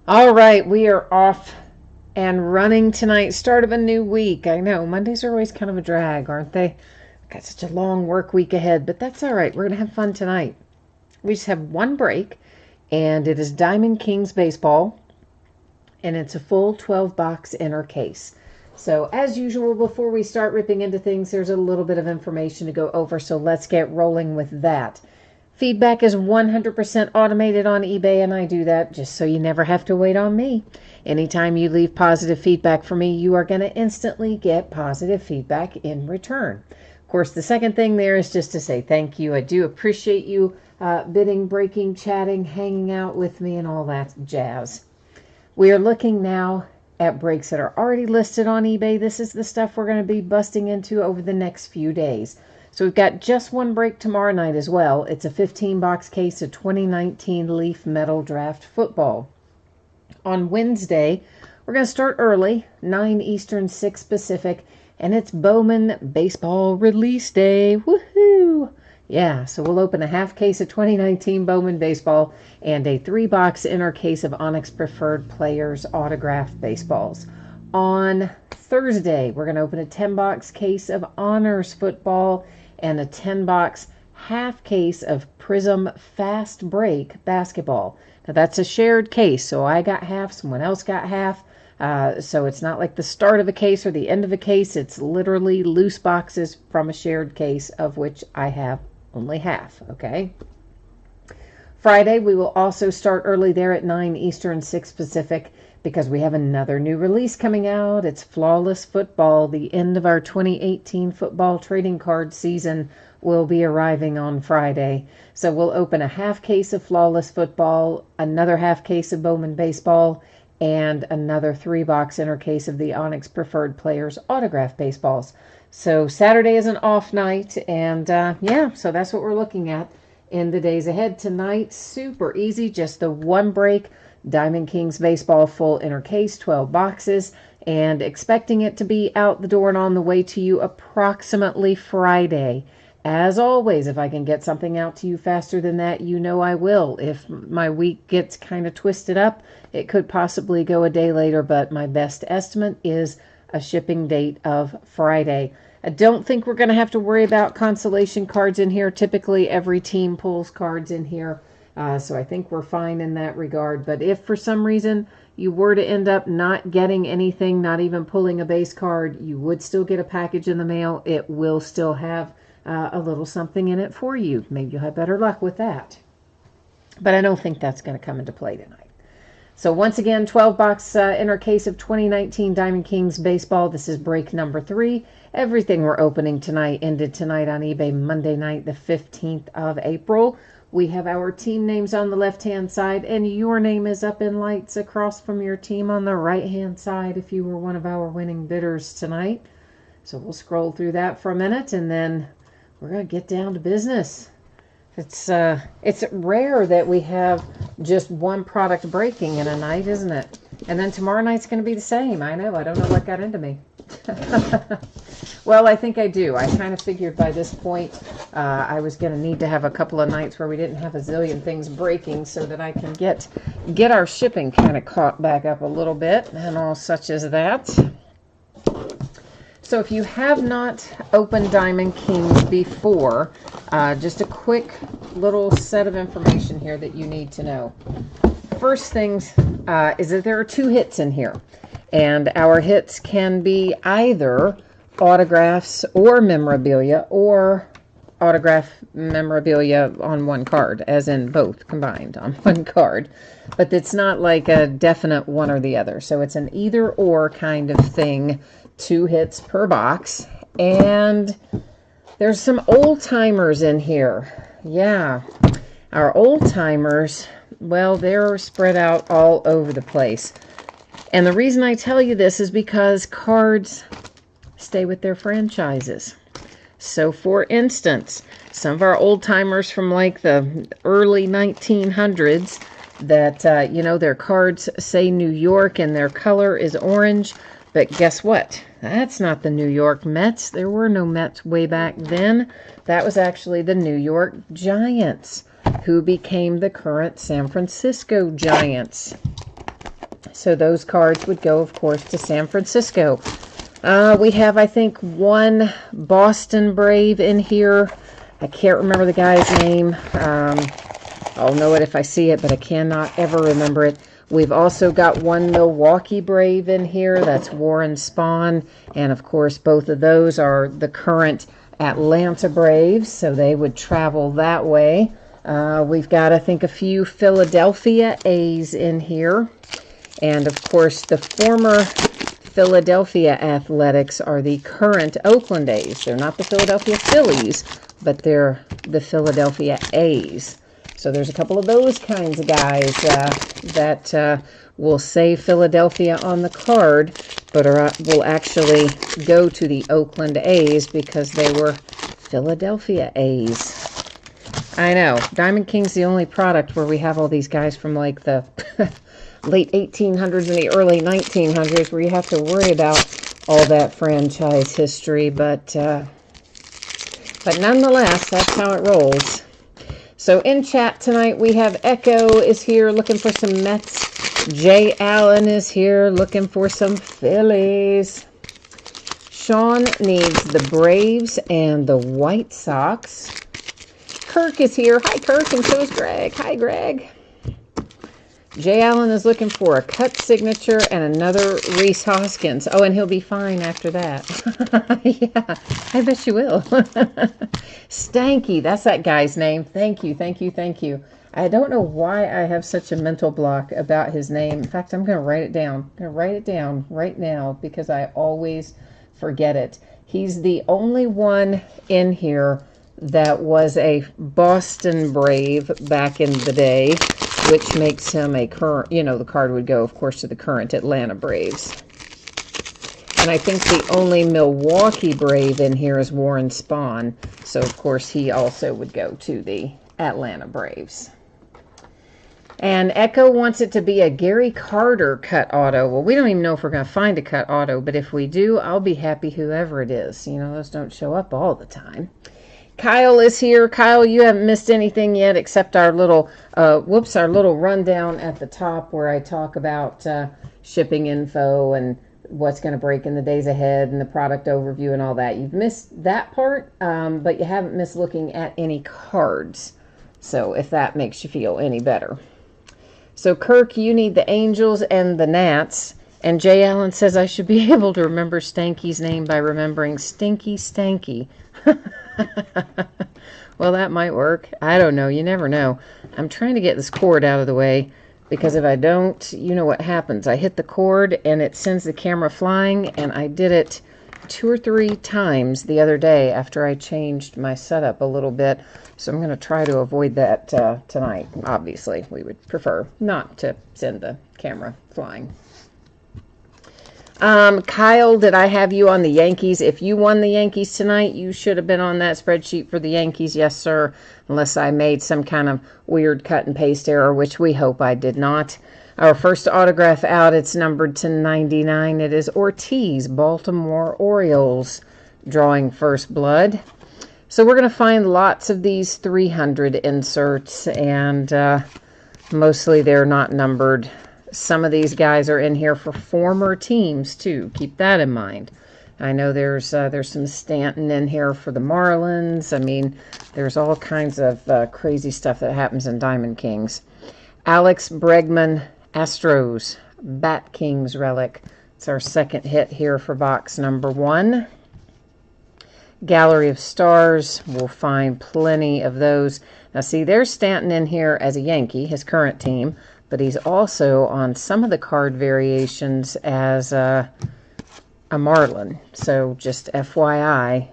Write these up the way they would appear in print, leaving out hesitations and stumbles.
All right, we are off and running tonight. Start of a new week. I know Mondays are always kind of a drag, aren't they? Got such a long work week ahead, but that's all right. We're going to have fun tonight. We just have one break, and it is Diamond Kings baseball, and it's a full 12-box inner case. So as usual, before we start ripping into things, there's a little bit of information to go over, so let's get rolling with that. Feedback is 100% automated on eBay, and I do that just so you never have to wait on me. Anytime you leave positive feedback for me, you are going to instantly get positive feedback in return. Of course, the second thing there is just to say thank you. I do appreciate you bidding, breaking, chatting, hanging out with me, and all that jazz. We are looking now at breaks that are already listed on eBay. This is the stuff we're going to be busting into over the next few days. So we've got just one break tomorrow night as well. It's a 15-box case of 2019 Leaf Metal Draft football. On Wednesday, we're going to start early, 9 Eastern, 6 Pacific, and it's Bowman Baseball Release Day. Woohoo! Yeah, so we'll open a half case of 2019 Bowman Baseball and a 3-box inner case of Onyx Preferred Players autographed baseballs. On Thursday, we're going to open a 10-box case of Honors Football and a 10-box half case of Prism Fast Break basketball. Now that's a shared case, so I got half, someone else got half. So it's not like the start of a case or the end of a case. It's literally loose boxes from a shared case, of which I have only half, okay? Friday, we will also start early there at 9 Eastern, 6 Pacific, because we have another new release coming out. It's Flawless Football. The end of our 2018 football trading card season will be arriving on Friday. So we'll open a half case of Flawless Football, another half case of Bowman Baseball, and another 3-box inner case of the Onyx Preferred Players autograph baseballs. So Saturday is an off night, and yeah, so that's what we're looking at in the days ahead. Tonight, super easy, just the one break. Diamond Kings baseball full inner case, 12 boxes, and expecting it to be out the door and on the way to you approximately Friday. As always, if I can get something out to you faster than that, you know I will. If my week gets kind of twisted up, it could possibly go a day later, but my best estimate is a shipping date of Friday. I don't think we're going to have to worry about consolation cards in here. Typically, every team pulls cards in here. So I think we're fine in that regard. But if for some reason you were to end up not getting anything, not even pulling a base card, you would still get a package in the mail. It will still have a little something in it for you. Maybe you'll have better luck with that. But I don't think that's going to come into play tonight. So once again, 12-box inner case of 2019 Diamond Kings baseball. This is break number 3. Everything we're opening tonight ended tonight on eBay Monday night, the 15th of April. We have our team names on the left-hand side, and your name is up in lights across from your team on the right-hand side if you were one of our winning bidders tonight. So we'll scroll through that for a minute, and then we're going to get down to business. It's rare that we have just one product breaking in a night, isn't it? And then tomorrow night's going to be the same. I know. I don't know what got into me. Well, I think I do. I kind of figured by this point I was going to need to have a couple of nights where we didn't have a zillion things breaking so that I can get our shipping kind of caught back up a little bit and all such as that. So if you have not opened Diamond Kings before, just a quick little set of information here that you need to know. First things is that there are 2 hits in here. And our hits can be either autographs or memorabilia, or autograph memorabilia on one card, as in both combined on one card. But it's not like a definite one or the other. So it's an either or kind of thing. 2 hits per box. And there's some old timers in here. Yeah. Our old timers, well, they're spread out all over the place. And the reason I tell you this is because cards stay with their franchises. So, for instance, some of our old timers from like the early 1900s that, you know, their cards say New York and their color is orange. But guess what? That's not the New York Mets. There were no Mets way back then. That was actually the New York Giants, who became the current San Francisco Giants. So those cards would go, of course, to San Francisco. We have, I think, one Boston Brave in here. I can't remember the guy's name. I'll know it if I see it, but I cannot ever remember it. We've also got one Milwaukee Brave in here. That's Warren Spahn. And, of course, both of those are the current Atlanta Braves, so they would travel that way. We've got, I think, a few Philadelphia A's in here. And, of course, the former Philadelphia Athletics are the current Oakland A's. They're not the Philadelphia Phillies, but they're the Philadelphia A's. So there's a couple of those kinds of guys that will say Philadelphia on the card, but will actually go to the Oakland A's because they were Philadelphia A's. I know, Diamond King's the only product where we have all these guys from like the late 1800s and the early 1900s where you have to worry about all that franchise history, but nonetheless, that's how it rolls. So in chat tonight, we have Echo is here looking for some Mets. Jay Allen is here looking for some Phillies. Sean needs the Braves and the White Sox. Kirk is here. Hi, Kirk, and so is Greg. Hi, Greg. Jay Allen is looking for a cut signature and another Reese Hoskins. Oh, and he'll be fine after that. Yeah, I bet you will. Stanky, that's that guy's name. Thank you, thank you, thank you. I don't know why I have such a mental block about his name. In fact, I'm going to write it down. I'm going to write it down right now because I always forget it. He's the only one in here that was a Boston Brave back in the day, which makes him a current, you know, the card would go, of course, to the current Atlanta Braves. And I think the only Milwaukee Brave in here is Warren Spahn. So, of course, he also would go to the Atlanta Braves. And Echo wants it to be a Gary Carter cut auto. Well, we don't even know if we're going to find a cut auto, but if we do, I'll be happy whoever it is. You know, those don't show up all the time. Kyle is here. Kyle, you haven't missed anything yet except our little, our little rundown at the top where I talk about shipping info and what's going to break in the days ahead and the product overview and all that. You've missed that part, but you haven't missed looking at any cards. So if that makes you feel any better. So Kirk, you need the Angels and the Nats. And Jay Allen says I should be able to remember Stanky's name by remembering Stinky Stanky. Well, that might work. I don't know. You never know. I'm trying to get this cord out of the way because if I don't, you know what happens. I hit the cord and it sends the camera flying, and I did it 2 or 3 times the other day after I changed my setup a little bit. So I'm going to try to avoid that tonight. Obviously, we would prefer not to send the camera flying. Kyle, did I have you on the Yankees? If you won the Yankees tonight, you should have been on that spreadsheet for the Yankees. Yes, sir. Unless I made some kind of weird cut and paste error, which we hope I did not. Our first autograph out, it's numbered to 99. It is Ortiz, Baltimore Orioles, drawing first blood. So we're going to find lots of these 300 inserts, and mostly they're not numbered. Some of these guys are in here for former teams, too. Keep that in mind. I know there's some Stanton in here for the Marlins. I mean, there's all kinds of crazy stuff that happens in Diamond Kings. Alex Bregman, Astros, Bat Kings relic. It's our second hit here for box number 1. Gallery of Stars. We'll find plenty of those. Now, see, there's Stanton in here as a Yankee, his current team. But he's also on some of the card variations as a Marlin. So just FYI,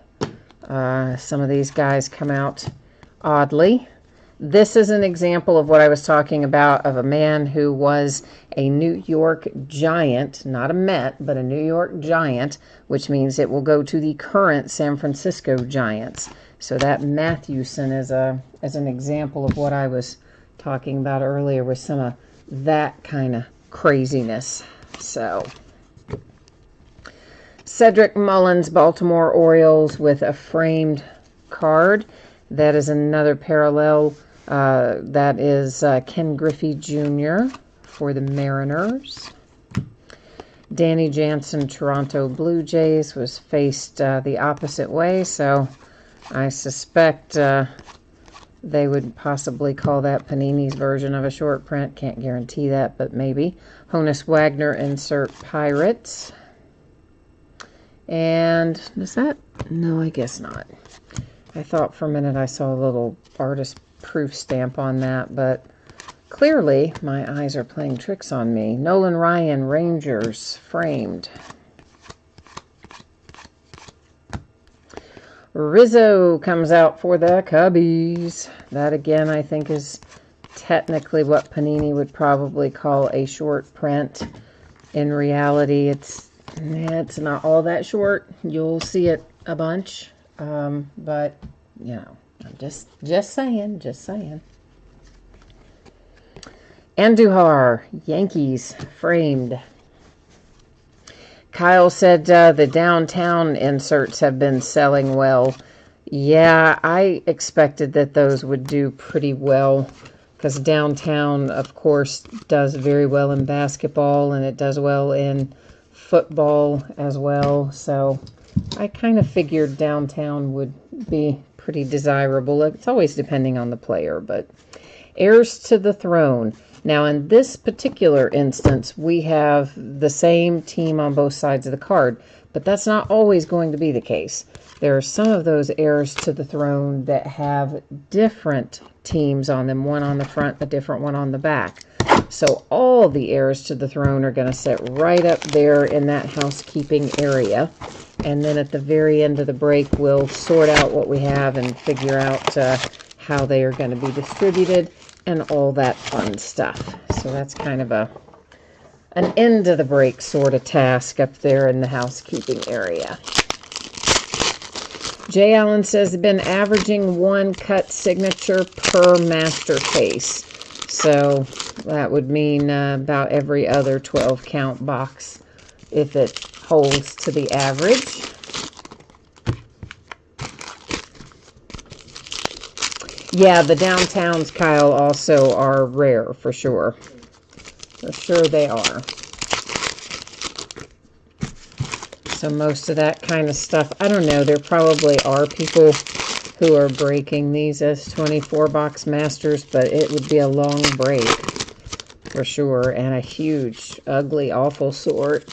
some of these guys come out oddly. This is an example of what I was talking about, of a man who was a New York Giant, not a Met, but a New York Giant, which means it will go to the current San Francisco Giants. So that Mathewson is as an example of what I was talking about earlier with some of that kind of craziness. So Cedric Mullins, Baltimore Orioles, with a framed card. That is another parallel. That is Ken Griffey Jr. for the Mariners. Danny Jansen, Toronto Blue Jays, was faced the opposite way, so I suspect they would possibly call that Panini's version of a short print. Can't guarantee that, but maybe. Honus Wagner, insert Pirates. And is that? No, I guess not. I thought for a minute I saw a little artist proof stamp on that, but clearly my eyes are playing tricks on me. Nolan Ryan, Rangers, framed. Rizzo comes out for the Cubbies. That again I think is technically what Panini would probably call a short print. In reality, it's not all that short. You'll see it a bunch, but you know, I'm just saying. Andujar, Yankees, framed. Kyle said the downtown inserts have been selling well. Yeah, I expected that those would do pretty well because downtown, of course, does very well in basketball and it does well in football as well. So I kind of figured downtown would be pretty desirable. It's always depending on the player, but heirs to the throne. Now, in this particular instance, we have the same team on both sides of the card, but that's not always going to be the case. There are some of those heirs to the throne that have different teams on them, one on the front, a different one on the back. So all the heirs to the throne are going to sit right up there in that housekeeping area. And then at the very end of the break, we'll sort out what we have and figure out how they are going to be distributed and all that fun stuff. So that's kind of an end of the break sort of task up there in the housekeeping area. Jay Allen says they've been averaging one cut signature per master case. So that would mean about every other 12 count box if it holds to the average. Yeah, the downtowns, Kyle, also are rare for sure. For sure they are. So most of that kind of stuff, I don't know, there probably are people who are breaking these as 24 box masters, but it would be a long break for sure, and a huge, ugly, awful sort.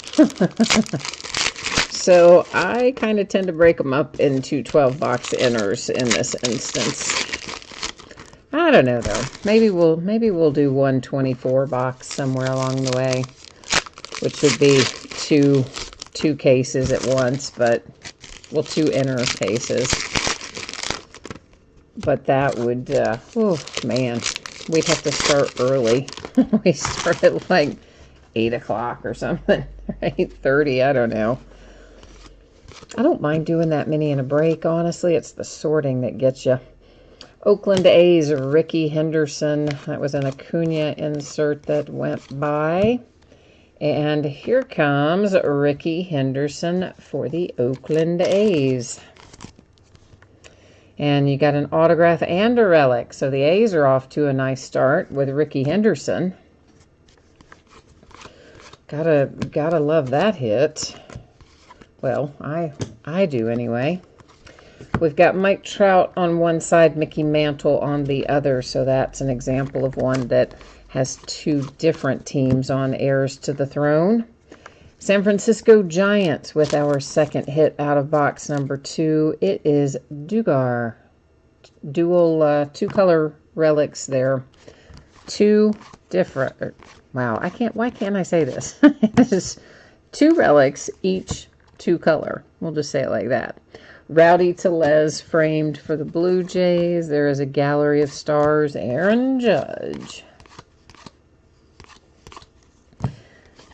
So I kind of tend to break them up into 12 box inners in this instance. I don't know though. Maybe we'll do one 24 box somewhere along the way, which would be two cases at once, but well, two inner cases. But that would oh man, we'd have to start early. We start at like 8 o'clock or something, 8:30. I don't know. I don't mind doing that many in a break, honestly. It's the sorting that gets you. Oakland A's, Ricky Henderson. That was an Acuna insert that went by. And here comes Ricky Henderson for the Oakland A's. And you got an autograph and a relic. So the A's are off to a nice start with Ricky Henderson. Gotta love that hit. Well, I do anyway. We've got Mike Trout on one side, Mickey Mantle on the other. So that's an example of one that has two different teams on heirs to the throne. San Francisco Giants with our second hit out of box number 2. It is Dugar. Dual two-color relics there. Two different... Wow, why can't I say this? This is 2 relics, each 2-color. We'll just say it like that. Rowdy Tellez framed for the Blue Jays. There is a gallery of stars. Aaron Judge.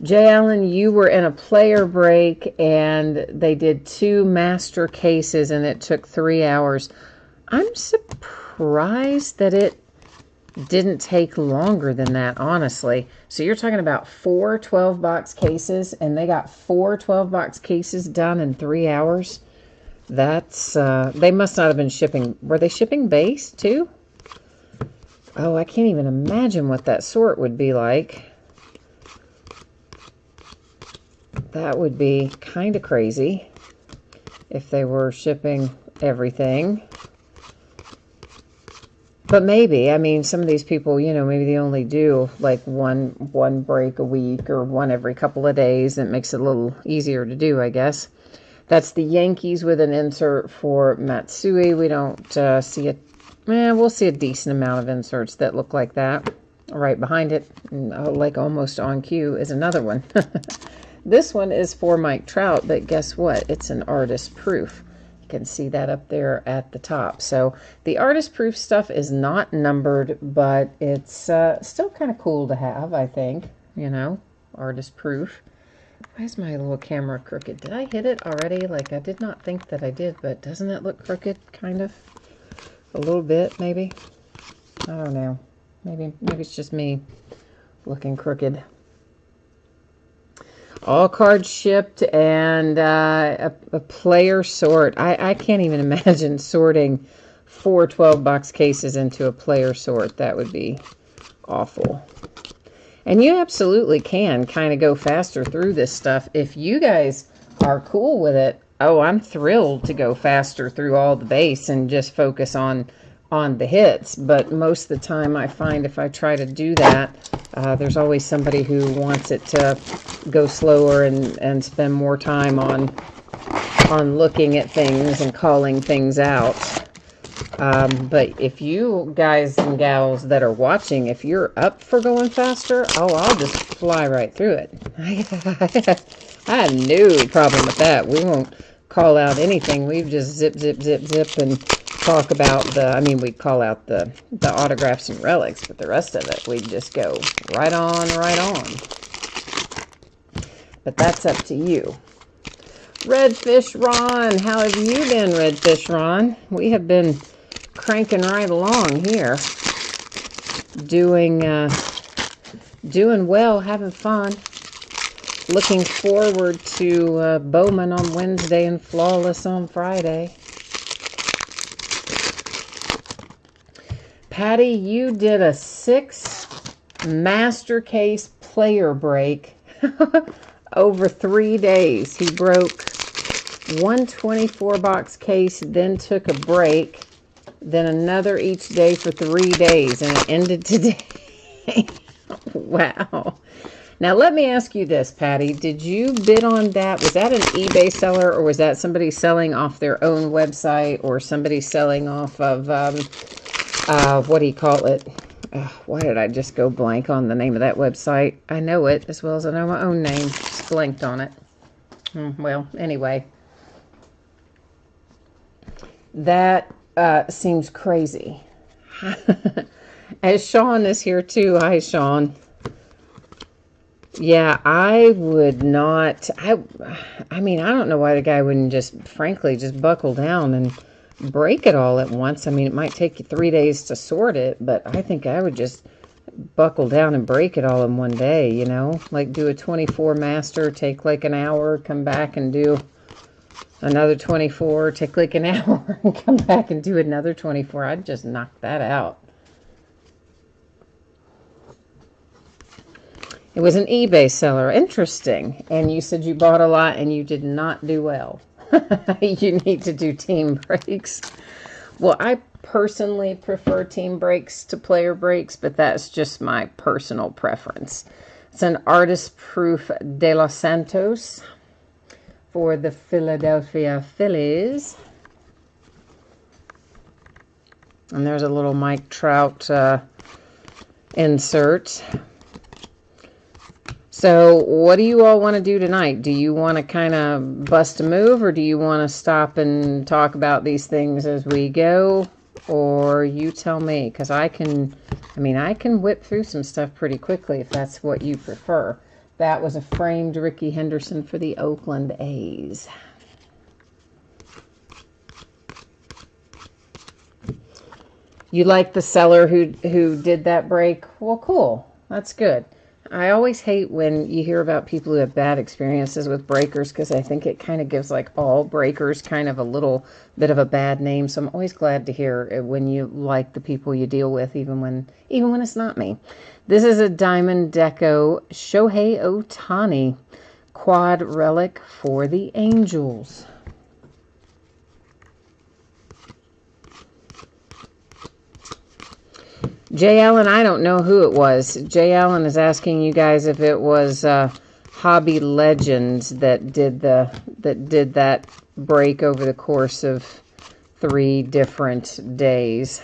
Jay Allen, you were in a player break and they did 2 master cases and it took 3 hours. I'm surprised that it didn't take longer than that, honestly. So you're talking about 4 12-box cases and they got 4 12-box cases done in 3 hours? That's, they must not have been shipping. Were they shipping base too? Oh, I can't even imagine what that sort would be like. that would be kind of crazy if they were shipping everything. But maybe, I mean, some of these people, you know, maybe they only do like one break a week or one every couple of days. That makes it a little easier to do, I guess. That's the Yankees with an insert for Matsui. We don't see it. We'll see a decent amount of inserts that look like that. Right behind it, like almost on cue, is another one. This one is for Mike Trout, but guess what? It's an artist proof. You can see that up there at the top. So the artist proof stuff is not numbered, but it's still kind of cool to have, I think. You know, artist proof. Why is my little camera crooked? Did I hit it already? Like, I did not think that I did, but doesn't it look crooked, kind of? A little bit, maybe? I don't know. Maybe it's just me looking crooked. All cards shipped and a player sort. I can't even imagine sorting 4 12-box cases into a player sort. That would be awful. And you absolutely can kind of go faster through this stuff. If you guys are cool with it, oh, I'm thrilled to go faster through all the base and just focus on the hits. But most of the time I find if I try to do that, there's always somebody who wants it to go slower and spend more time on looking at things and calling things out. But if you guys and gals that are watching, if you're up for going faster, oh, I'll just fly right through it. I have no problem with that. We won't call out anything. We just zip, zip, zip, zip and talk about we call out the autographs and relics, but the rest of it, we just go right on, right on. But that's up to you. Redfish Ron, how have you been, Redfish Ron? We have been cranking right along here. Doing well, having fun. Looking forward to Bowman on Wednesday and Flawless on Friday. Patty, you did a 6 master case player break over 3 days. He broke one 24-box case, then took a break, then another each day for 3 days, and it ended today. Wow. Now, let me ask you this, Patty. Did you bid on that? Was that an eBay seller, or was that somebody selling off their own website, or somebody selling off of, what do you call it? Why did I just go blank on the name of that website? I know it as well as I know my own name. Just blanked on it. Well, anyway. That seems crazy. As Sean is here too. Hi, Sean. Yeah, I would not. I mean, I don't know why the guy wouldn't just, frankly, just buckle down and break it all at once. I mean, it might take you 3 days to sort it, but I think I would just buckle down and break it all in one day, you know? Like do a 24 master, take like an hour, come back and do another 24, take like an hour and come back and do another 24. I'd just knock that out. It was an eBay seller. Interesting. And you said you bought a lot and you did not do well. You need to do team breaks. Well, I personally prefer team breaks to player breaks, but that's just my personal preference. It's an artist proof De Los Santos for the Philadelphia Phillies. And there's a little Mike Trout insert. So what do you all want to do tonight? Do you want to kind of bust a move, or do you want to stop and talk about these things as we go? Or you tell me, because I can whip through some stuff pretty quickly if that's what you prefer. That was a framed Ricky Henderson for the Oakland A's. You like the seller who did that break? Well, cool. That's good. I always hate when you hear about people who have bad experiences with breakers, because I think it kind of gives like all breakers kind of a little bit of a bad name. So I'm always glad to hear when you like the people you deal with, even when it's not me. This is a Diamond Deco Shohei Ohtani quad relic for the Angels. Jay Allen, I don't know who it was. Jay Allen is asking you guys if it was Hobby Legends that did that break over the course of 3 different days.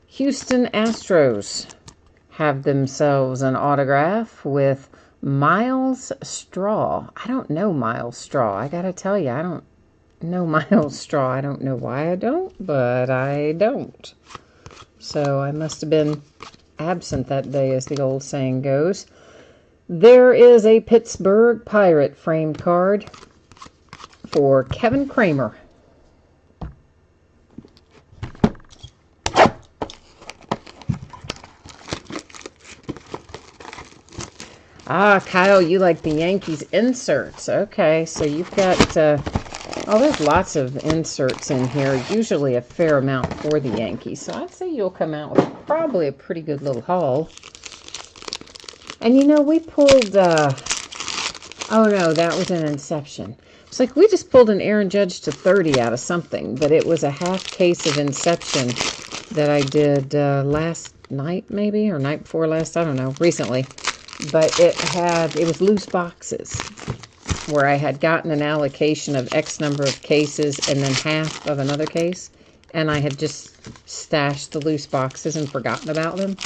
Houston Astros have themselves an autograph with Miles Straw. I don't know Miles Straw. I gotta tell you, I don't know Miles Straw. I don't know why I don't, but I don't. So I must have been absent that day, as the old saying goes. There is a Pittsburgh Pirate framed card for Kevin Kramer. Ah, Kyle, you like the Yankees inserts. Okay, so you've got, oh, there's lots of inserts in here, usually a fair amount for the Yankees. So I'd say you'll come out with probably a pretty good little haul. And you know, we pulled, oh no, that was an Inception. It's like we just pulled an Aaron Judge to 30 out of something, but it was a half case of Inception that I did last night, maybe, or night before last, I don't know, recently. But it was loose boxes where I had gotten an allocation of X number of cases and then half of another case. And I had just stashed the loose boxes and forgotten about them.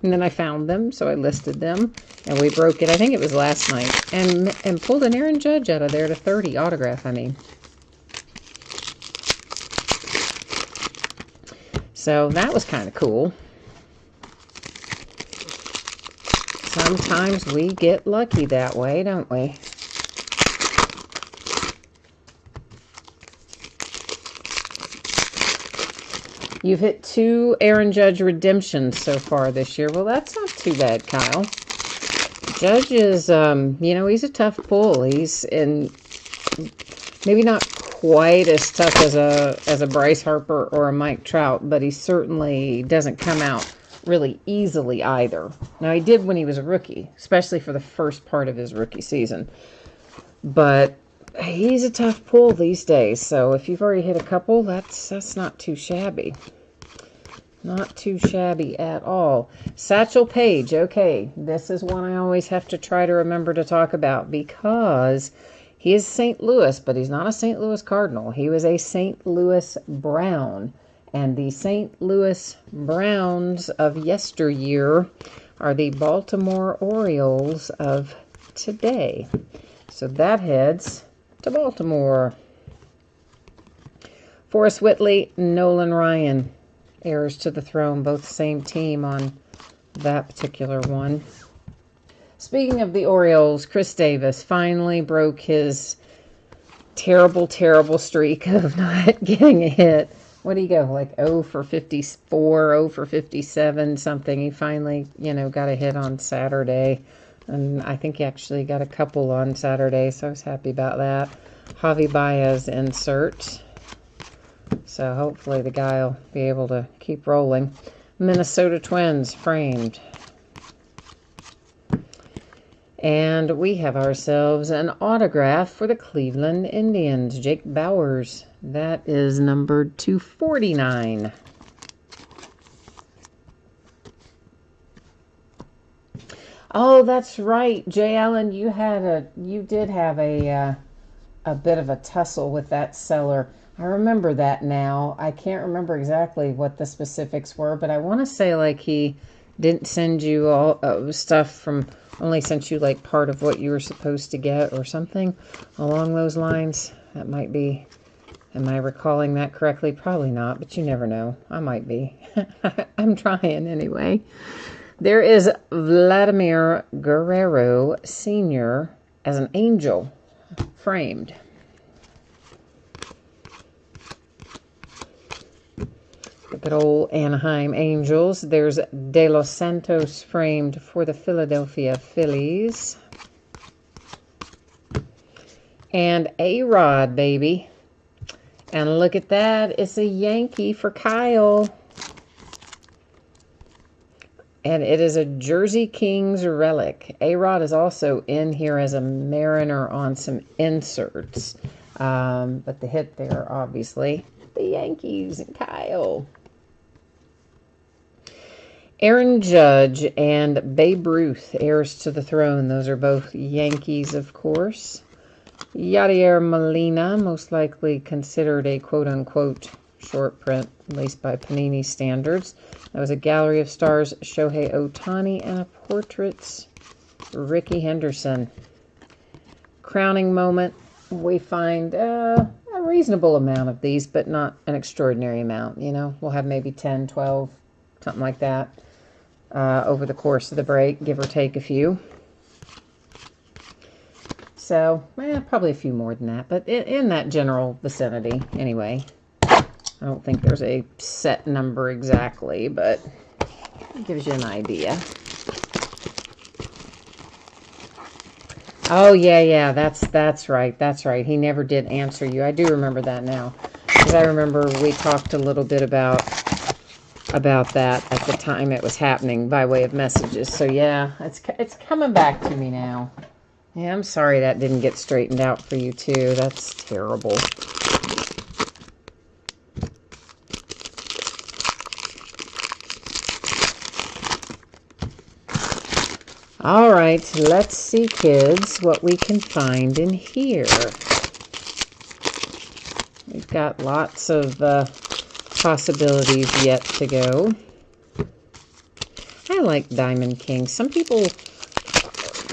And then I found them, so I listed them. And we broke it, I think it was last night. And pulled an Aaron Judge out of there to 30 autograph, I mean. So that was kind of cool. Sometimes we get lucky that way, don't we? You've hit 2 Aaron Judge redemptions so far this year. Well, that's not too bad, Kyle. Judge is, you know, he's a tough pull. He's in, maybe not quite as tough as a Bryce Harper or a Mike Trout, but he certainly doesn't come out really easily either. Now, he did when he was a rookie, especially for the first part of his rookie season. But he's a tough pull these days, so if you've already hit a couple, that's not too shabby. Not too shabby at all. Satchel Paige, okay, this is one I always have to try to remember to talk about because he is St. Louis, but he's not a St. Louis Cardinal. He was a St. Louis Brown. And the St. Louis Browns of yesteryear are the Baltimore Orioles of today. So that heads to Baltimore. Forrest Whitley, Nolan Ryan, heirs to the throne, both same team on that particular one. Speaking of the Orioles, Chris Davis finally broke his terrible, terrible streak of not getting a hit. What did he go, like 0 for 54, 0 for 57, something. He finally, you know, got a hit on Saturday. And I think he actually got a couple on Saturday, so I was happy about that. Javi Baez insert. So hopefully the guy will be able to keep rolling. Minnesota Twins framed. And we have ourselves an autograph for the Cleveland Indians. Jake Bowers. That is numbered 249. Oh, that's right. Jay Allen, you did have a bit of a tussle with that seller. I remember that now. I can't remember exactly what the specifics were, but I want to say like he didn't send you all stuff from, only sent you like part of what you were supposed to get or something along those lines. That might be, am I recalling that correctly? Probably not, but you never know. I might be. I'm trying anyway. There is Vladimir Guerrero Sr. as an angel framed. The good old Anaheim Angels. There's De Los Santos framed for the Philadelphia Phillies. And A-Rod, baby. And look at that. It's a Yankee for Kyle. And it is a Jersey Kings relic. A-Rod is also in here as a Mariner on some inserts. But the hit there, obviously, the Yankees and Kyle. Aaron Judge and Babe Ruth, heirs to the throne. Those are both Yankees, of course. Yadier Molina, most likely considered a quote-unquote short print, at least by Panini standards. That was a Gallery of Stars, Shohei Ohtani, and a Portraits, Ricky Henderson. Crowning moment, we find a reasonable amount of these, but not an extraordinary amount. You know, we'll have maybe 10, 12, something like that over the course of the break, give or take a few. So, probably a few more than that, but in that general vicinity anyway. I don't think there's a set number exactly, but it gives you an idea. Oh, yeah, that's right. He never did answer you. I do remember that now, because I remember we talked a little bit about that at the time it was happening by way of messages. So, yeah, it's coming back to me now. Yeah, I'm sorry that didn't get straightened out for you, too. That's terrible. All right, let's see, kids, what we can find in here. We've got lots of possibilities yet to go. I like Diamond King. Some people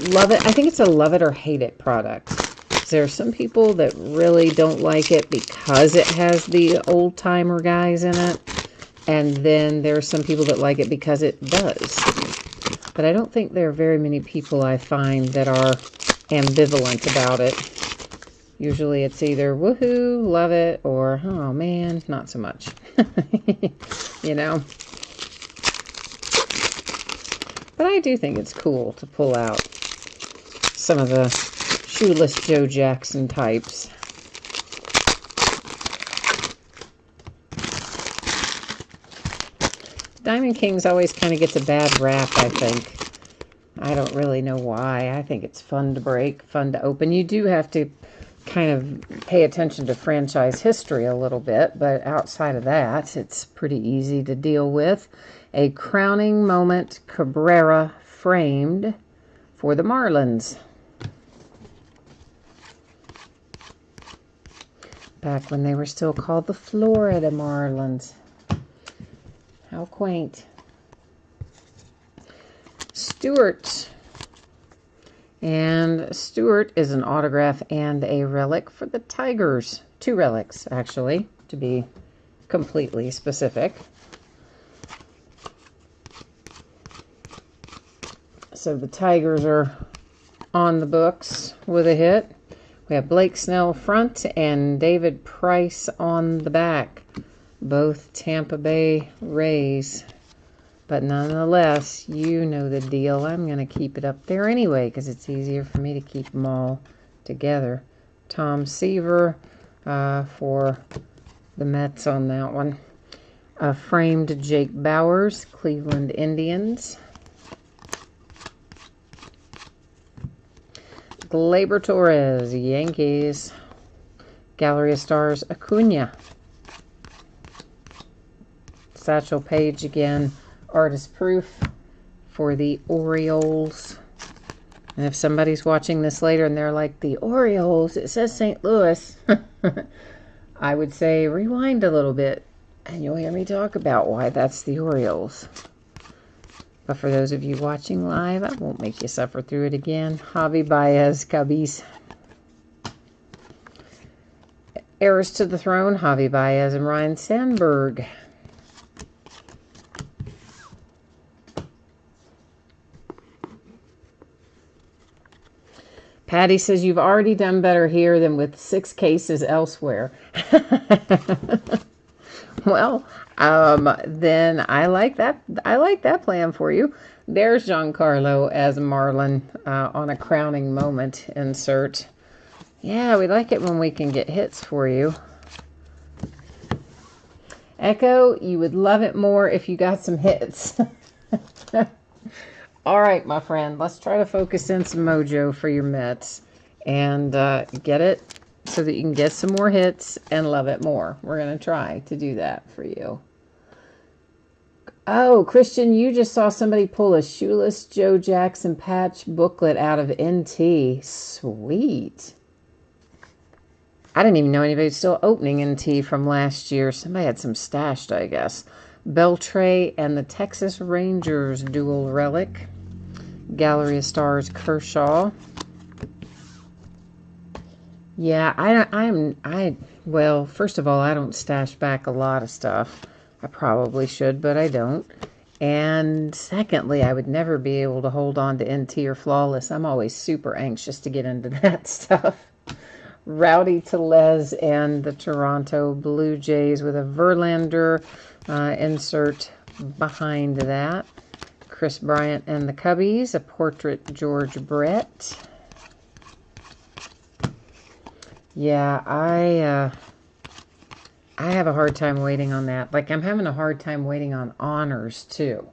love it. I think it's a love it or hate it product. There are some people that really don't like it because it has the old-timer guys in it. And then there are some people that like it because it does. But I don't think there are very many people I find that are ambivalent about it. Usually it's either woohoo, love it, or oh man, not so much. You know? But I do think it's cool to pull out some of the shoeless Joe Jackson types. Diamond Kings always kind of gets a bad rap, I think. I don't really know why. I think it's fun to break, fun to open. You do have to kind of pay attention to franchise history a little bit, but outside of that, it's pretty easy to deal with. A crowning moment Cabrera framed for the Marlins. Back when they were still called the Florida Marlins. How quaint. Stewart. And Stewart is an autograph and a relic for the Tigers. 2 relics, actually, to be completely specific. So the Tigers are on the books with a hit. We have Blake Snell front and David Price on the back. Both Tampa Bay Rays. But nonetheless, you know the deal. I'm going to keep it up there anyway because it's easier for me to keep them all together. Tom Seaver for the Mets on that one. Framed Jake Bowers, Cleveland Indians. Gleyber Torres, Yankees. Gallery of Stars, Acuna. Satchel Paige again, artist proof for the Orioles. And if somebody's watching this later and they're like, the Orioles, it says St. Louis, I would say rewind a little bit and you'll hear me talk about why that's the Orioles. But for those of you watching live, I won't make you suffer through it again. Javi Baez, Cubbies. Heirs to the Throne, Javi Baez and Ryan Sandberg. Patty says, you've already done better here than with 6 cases elsewhere. Well, then I like that. I like that plan for you. There's Giancarlo as Marlin on a crowning moment insert. Yeah, we like it when we can get hits for you. Echo, you would love it more if you got some hits. All right, my friend, let's try to focus in some mojo for your Mets and get it so that you can get some more hits and love it more. We're going to try to do that for you. Oh, Christian, you just saw somebody pull a Shoeless Joe Jackson patch booklet out of NT. Sweet. I didn't even know anybody was still opening NT from last year. Somebody had some stashed, I guess. Beltray and the Texas Rangers dual relic. Gallery of Stars Kershaw. Yeah, well, first of all, I don't stash back a lot of stuff. I probably should, but I don't. And secondly, I would never be able to hold on to NT or Flawless. I'm always super anxious to get into that stuff. Rowdy Tellez and the Toronto Blue Jays with a Verlander insert behind that. Chris Bryant and the Cubbies, a portrait George Brett. Yeah, I have a hard time waiting on that. Like, I'm having a hard time waiting on honors, too.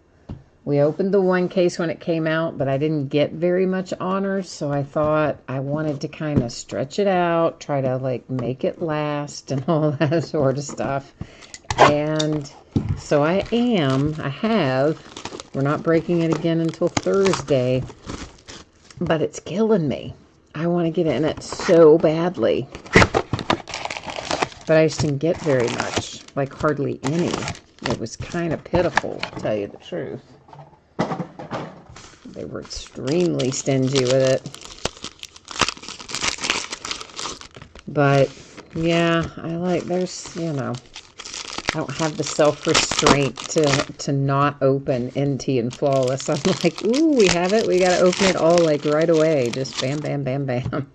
We opened the one case when it came out, but I didn't get very much honors, so I thought I wanted to kind of stretch it out, try to, like, make it last and all that sort of stuff. And so we're not breaking it again until Thursday, but it's killing me. I want to get in it so badly. But I just didn't get very much, like hardly any. It was kind of pitiful, to tell you the truth. They were extremely stingy with it. But, yeah, I don't have the self-restraint to not open NT and Flawless. I'm like, ooh, we have it. We got to open it all, like, right away. Just bam, bam, bam, bam.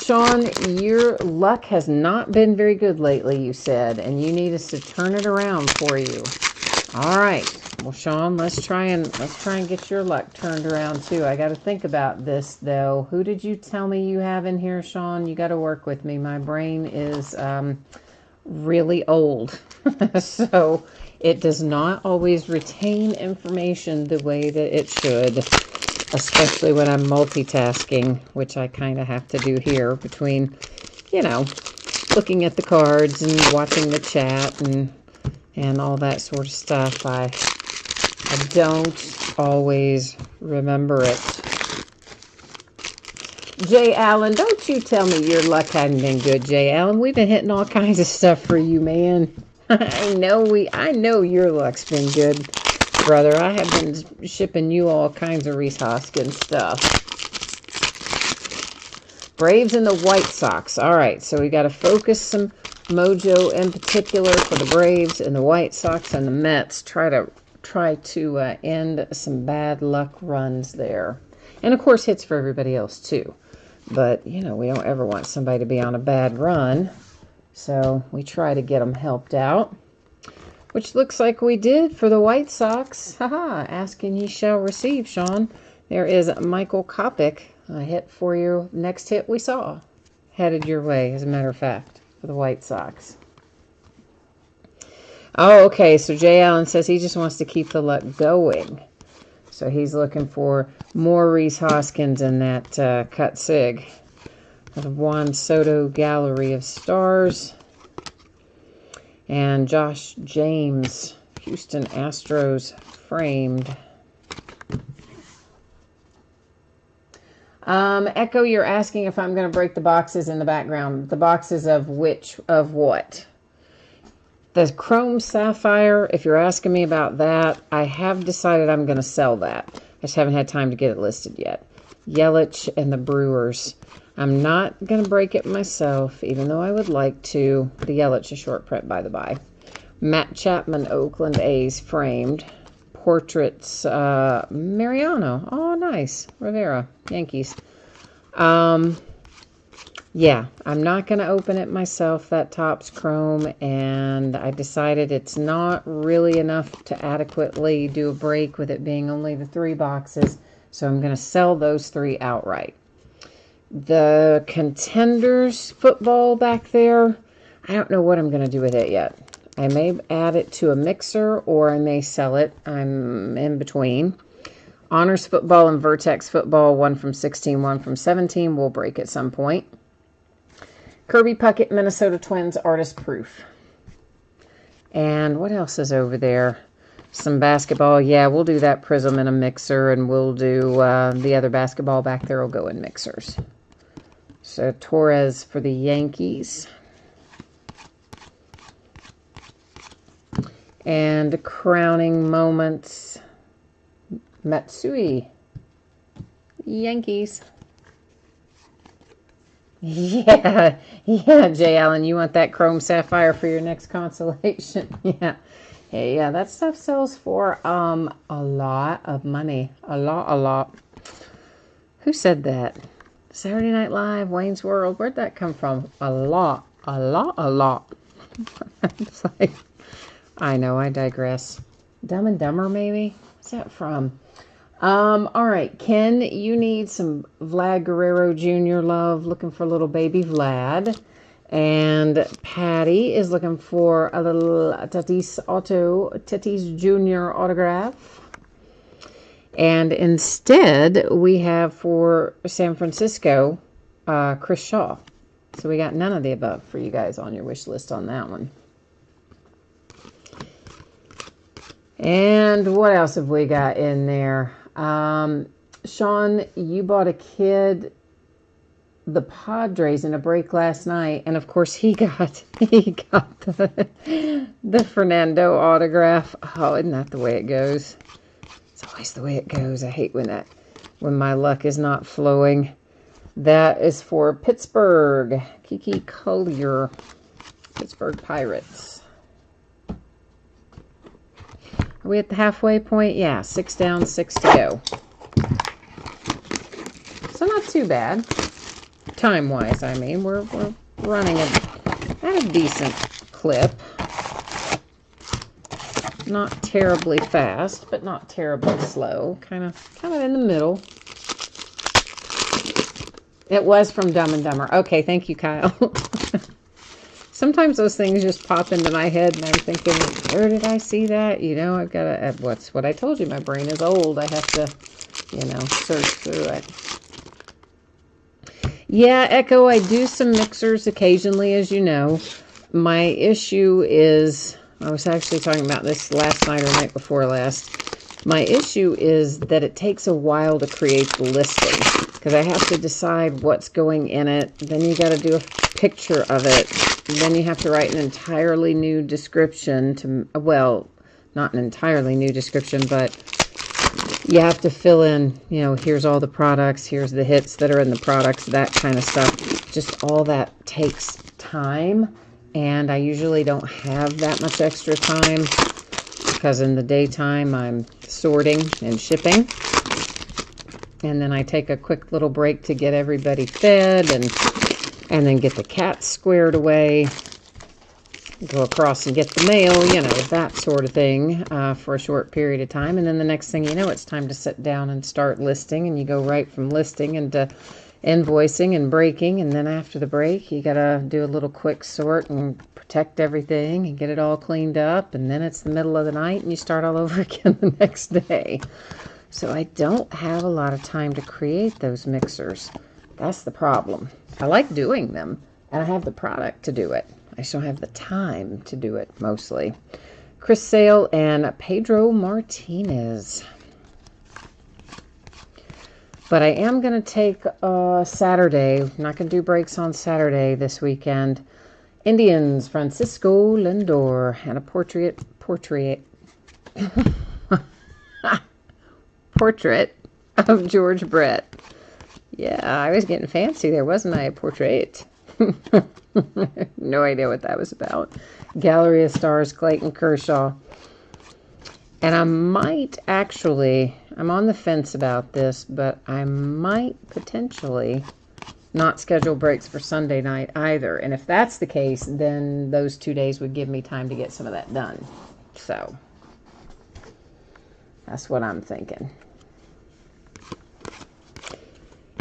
Sean, your luck has not been very good lately, you said, and you need us to turn it around for you. All right. Well, Sean, let's try and get your luck turned around too. I got to think about this though. Who did you tell me you have in here, Sean? You got to work with me. My brain is really old, so it does not always retain information the way that it should, especially when I'm multitasking, which I kind of have to do here between, looking at the cards and watching the chat and all that sort of stuff. I don't always remember it. Jay Allen, don't you tell me your luck hadn't been good, Jay Allen. We've been hitting all kinds of stuff for you, man. I know your luck's been good, brother. I have been shipping you all kinds of Rhys Hoskins stuff. Braves and the White Sox. All right, so we got to focus some mojo in particular for the Braves and the White Sox and the Mets. Try to end some bad luck runs there. And, of course, hits for everybody else, too. But, we don't ever want somebody to be on a bad run. So we try to get them helped out, which looks like we did for the White Sox. Haha, ask and ye shall receive, Sean. There is Michael Kopech, a hit for you. Next hit we saw headed your way, as a matter of fact, for the White Sox. Oh, okay, so Jay Allen says he just wants to keep the luck going. So he's looking for more Rhys Hoskins in that cut sig. The Juan Soto Gallery of Stars. And Josh James, Houston Astros framed. Echo, you're asking if I'm going to break the boxes in the background. The boxes of what? The Chrome Sapphire, if you're asking me about that, I have decided I'm going to sell that. I just haven't had time to get it listed yet. Yelich and the Brewers. I'm not going to break it myself, even though I would like to. The Yelich, a short print, by the by. Matt Chapman, Oakland A's, framed. Portraits, Mariano. Oh, nice. Rivera, Yankees. Yeah, I'm not going to open it myself, that Topps Chrome, and I decided it's not really enough to adequately do a break with it being only the 3 boxes, so I'm going to sell those 3 outright. The Contenders football back there, I don't know what I'm going to do with it yet. I may add it to a mixer or I may sell it. I'm in between. Honors Football and Vertex Football, one from 16, one from 17, will break at some point. Kirby Puckett, Minnesota Twins, Artist Proof. And what else is over there? Some basketball. Yeah, we'll do that Prism in a mixer, and we'll do the other basketball back there will go in mixers. So Torres for the Yankees. And Crowning Moments, Matsui, Yankees. Yeah, Jay Allen, you want that Chrome Sapphire for your next consolation? Yeah. Hey, yeah, that stuff sells for a lot of money. A lot. Who said that? Saturday Night Live, Wayne's World. Where'd that come from? A lot. It's like, I know, I digress. Dumb and Dumber, maybe? What's that from? All right, Ken, you need some Vlad Guerrero Jr. love, looking for little baby Vlad. And Patty is looking for a little Tatis Jr. autograph. And instead, we have for San Francisco, Chris Shaw. So we got none of the above for you guys on your wish list on that one. And what else have we got in there? Sean, you bought a kid the Padres in a break last night, and of course he got the Fernando autograph. Oh, isn't that the way it goes? It's always the way it goes. I hate when my luck is not flowing. That is for Pittsburgh, Kiki Collier, Pittsburgh Pirates. Are we at the halfway point? Yeah, 6 down, 6 to go. So not too bad. Time-wise, I mean. We're running at a decent clip. Not terribly fast, but not terribly slow. Kind of in the middle. It was from Dumb and Dumber. Okay, thank you, Kyle. Sometimes those things just pop into my head, and I'm thinking, where did I see that? You know, I've got to, what's what I told you, my brain is old. I have to, you know, search through it. Yeah, Echo, I do some mixers occasionally, as you know. My issue is, I was actually talking about this last night or night before last. My issue is that it takes a while to create the listing, because I have to decide what's going in it. Then you got to do a picture of it. Then you have to write an entirely new description to, well, not an entirely new description, but you have to fill in, you know, here's all the products, here's the hits that are in the products, that kind of stuff. Just all that takes time, and I usually don't have that much extra time because in the daytime I'm sorting and shipping. And then I take a quick little break to get everybody fed and then get the cats squared away, go across and get the mail, you know, that sort of thing for a short period of time. And then the next thing you know, it's time to sit down and start listing, and you go right from listing into invoicing and breaking. And then after the break, you got to do a little quick sort and protect everything and get it all cleaned up. And then it's the middle of the night and you start all over again the next day. So I don't have a lot of time to create those mixers. That's the problem. I like doing them, and I have the product to do it. I just don't have the time to do it, mostly. Chris Sale and Pedro Martinez. But I am going to take Saturday. I'm not going to do breaks on Saturday this weekend. Indians, Francisco Lindor, and a portrait of George Brett. Yeah, I was getting fancy there, wasn't I? A portrait. No idea what that was about. Gallery of Stars, Clayton Kershaw. And I might actually, I'm on the fence about this, but I might potentially not schedule breaks for Sunday night either. And if that's the case, then those 2 days would give me time to get some of that done. So, that's what I'm thinking.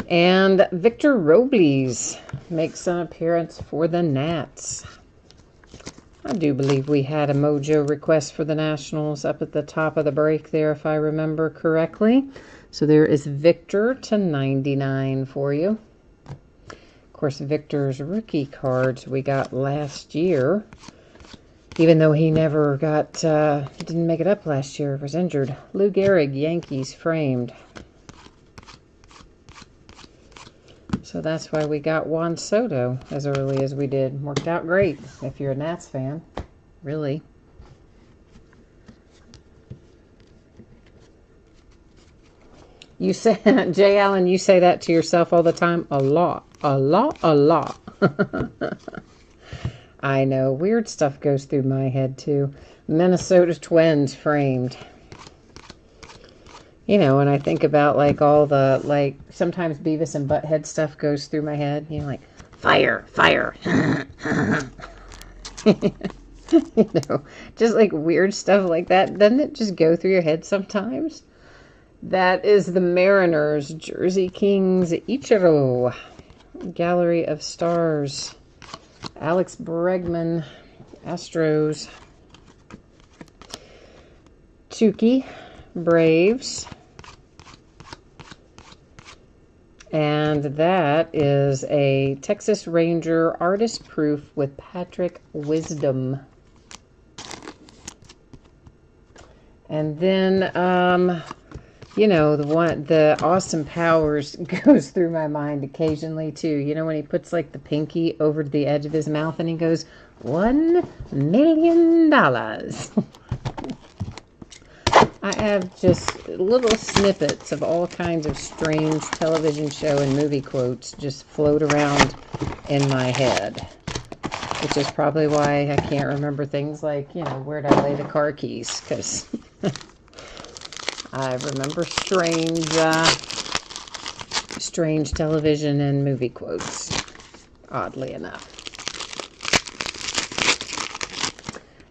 And Victor Robles makes an appearance for the Nats. I do believe we had a mojo request for the Nationals up at the top of the break there, if I remember correctly. So there is Victor to 99 for you. Of course, Victor's rookie cards we got last year. Even though he never got, didn't make it up last year, was injured. Lou Gehrig, Yankees, framed. So that's why we got Juan Soto as early as we did. Worked out great if you're a Nats fan, really. You say, Jay Allen, you say that to yourself all the time? A lot, a lot, a lot. I know, weird stuff goes through my head too. Minnesota Twins framed. You know, when I think about like all the, like, sometimes Beavis and Butthead stuff goes through my head. You know, like, fire, fire. You know, just like weird stuff like that. Doesn't it just go through your head sometimes? That is the Mariners, Jersey Kings, Ichiro. Gallery of Stars. Alex Bregman, Astros. Chucky, Braves. And that is a Texas Ranger artist proof with Patrick Wisdom. And then, you know, the Austin Powers goes through my mind occasionally too. You know, when he puts like the pinky over the edge of his mouth and he goes, $1 million. I have just little snippets of all kinds of strange television show and movie quotes just float around in my head. Which is probably why I can't remember things like, you know, where'd I lay the car keys? Because I remember strange television and movie quotes, oddly enough.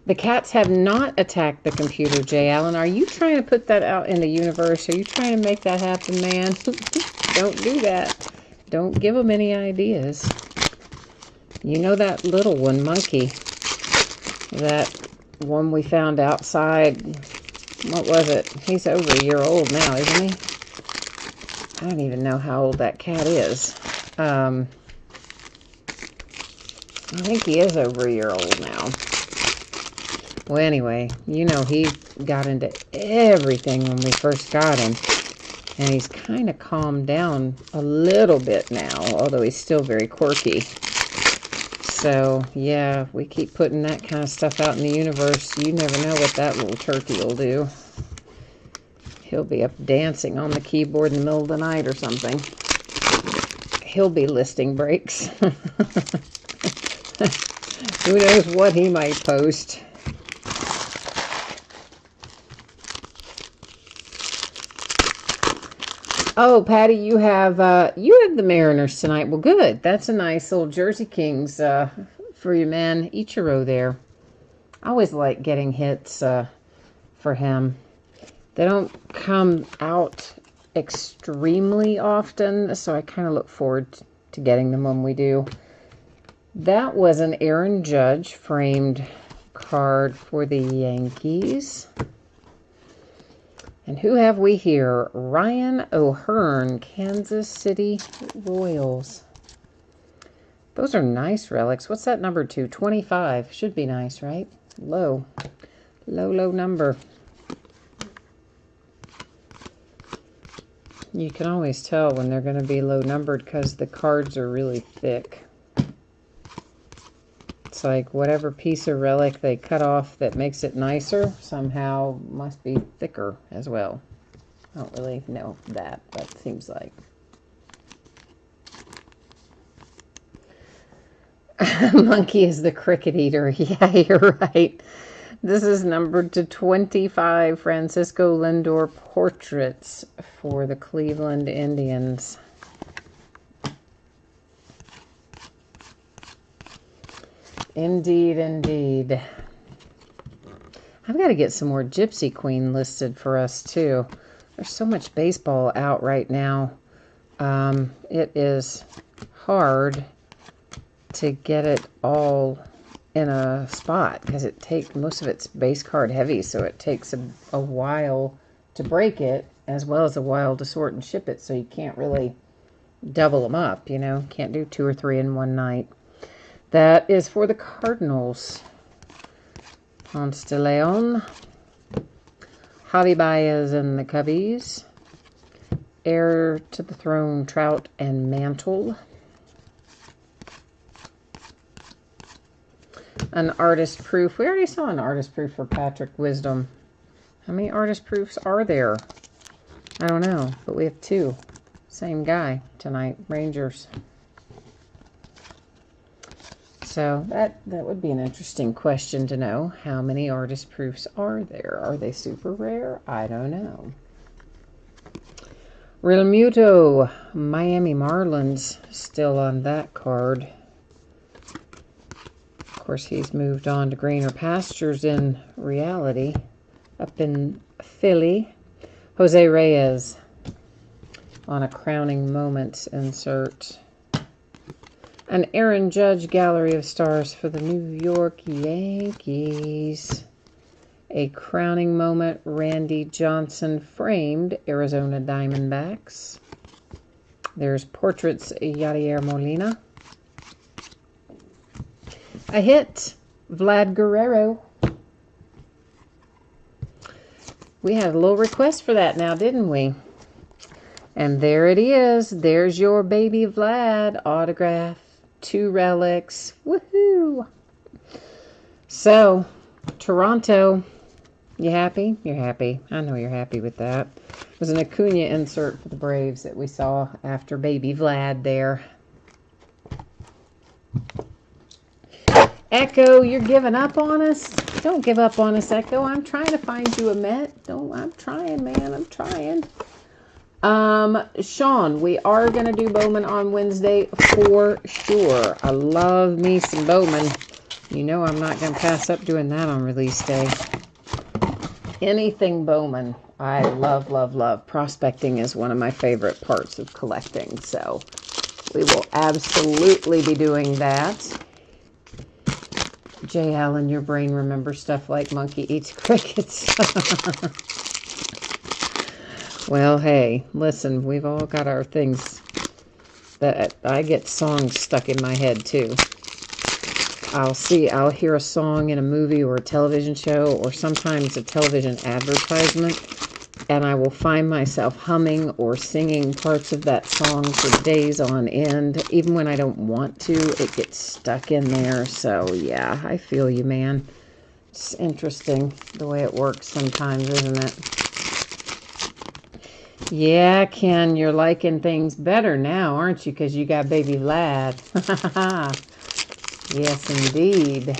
The cats have not attacked the computer, Jay Allen. Are you trying to put that out in the universe? Are you trying to make that happen, man? Don't do that. Don't give them any ideas. You know that little one, Monkey. That one we found outside. What was it? He's over a year old now, isn't he? I don't even know how old that cat is. I think he is over a year old now. Well, anyway, you know, he got into everything when we first got him. And he's kind of calmed down a little bit now, although he's still very quirky. So, yeah, we keep putting that kind of stuff out in the universe. You never know what that little turkey will do. He'll be up dancing on the keyboard in the middle of the night or something. He'll be listing breaks. Who knows what he might post. Oh, Patty, you have the Mariners tonight. Well, good. That's a nice little Jersey Kings for you, man. Ichiro there. I always like getting hits for him. They don't come out extremely often, so I kind of look forward to getting them when we do. That was an Aaron Judge framed card for the Yankees. And who have we here? Ryan O'Hearn, Kansas City Royals. Those are nice relics. What's that number to? 25. Should be nice, right? Low. Low number. You can always tell when they're going to be low numbered because the cards are really thick. It's like whatever piece of relic they cut off that makes it nicer somehow must be thicker as well. I don't really know that, but it seems like. Monkey is the cricket eater. Yeah, you're right. This is numbered to 25 Francisco Lindor portraits for the Cleveland Indians. Indeed, indeed. I've got to get some more Gypsy Queen listed for us, too. There's so much baseball out right now. It is hard to get it all in a spot because most of it's base card heavy, so it takes a while to break it as well as a while to sort and ship it, so you can't really double them up, you know. Can't do 2 or 3 in one night. That is for the Cardinals. Ponce de Leon. Javi Baez and the Cubbies. Heir to the Throne, Trout and Mantle. An artist proof. We already saw an artist proof for Patrick Wisdom. How many artist proofs are there? I don't know, but we have 2. Same guy tonight, Rangers. So that would be an interesting question to know. How many artist proofs are there? Are they super rare? I don't know. Real Muto, Miami Marlins, still on that card. Of course, he's moved on to greener pastures in reality. Up in Philly, Jose Reyes on a crowning moments insert. An Aaron Judge Gallery of Stars for the New York Yankees. A crowning moment, Randy Johnson framed Arizona Diamondbacks. There's portraits, Yadier Molina. A hit, Vlad Guerrero. We had a little request for that now, didn't we? And there it is. There's your baby Vlad autograph. 2 relics. Woohoo! So, Toronto, you happy? You're happy. I know you're happy with that. It was an Acuna insert for the Braves that we saw after baby Vlad there. Echo, you're giving up on us? Don't give up on us, Echo. I'm trying to find you a Met. I'm trying, man. I'm trying. Sean, we are going to do Bowman on Wednesday for sure. I love me some Bowman. You know I'm not going to pass up doing that on release day. Anything Bowman, I love, love, love. Prospecting is one of my favorite parts of collecting, so we will absolutely be doing that. Jay Allen, your brain remembers stuff like monkey eats crickets. Well, hey, listen, we've all got our things that I get songs stuck in my head too. I'll hear a song in a movie or a television show or sometimes a television advertisement, and I will find myself humming or singing parts of that song for days on end. Even when I don't want to, it gets stuck in there. So, yeah, I feel you, man. It's interesting the way it works sometimes, isn't it? Yeah, Ken, you're liking things better now, aren't you? Because you got baby Vlad. Yes, indeed.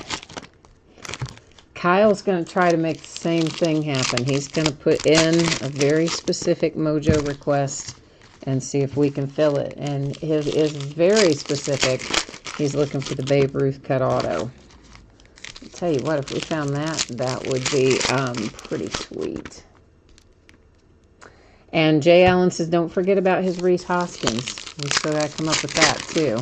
Kyle's going to try to make the same thing happen. He's going to put in a very specific mojo request and see if we can fill it. And his is very specific. He's looking for the Babe Ruth cut auto. I'll tell you what, if we found that, that would be pretty sweet. And Jay Allen says, don't forget about his Reese Hoskins. We still got to come up with that, too.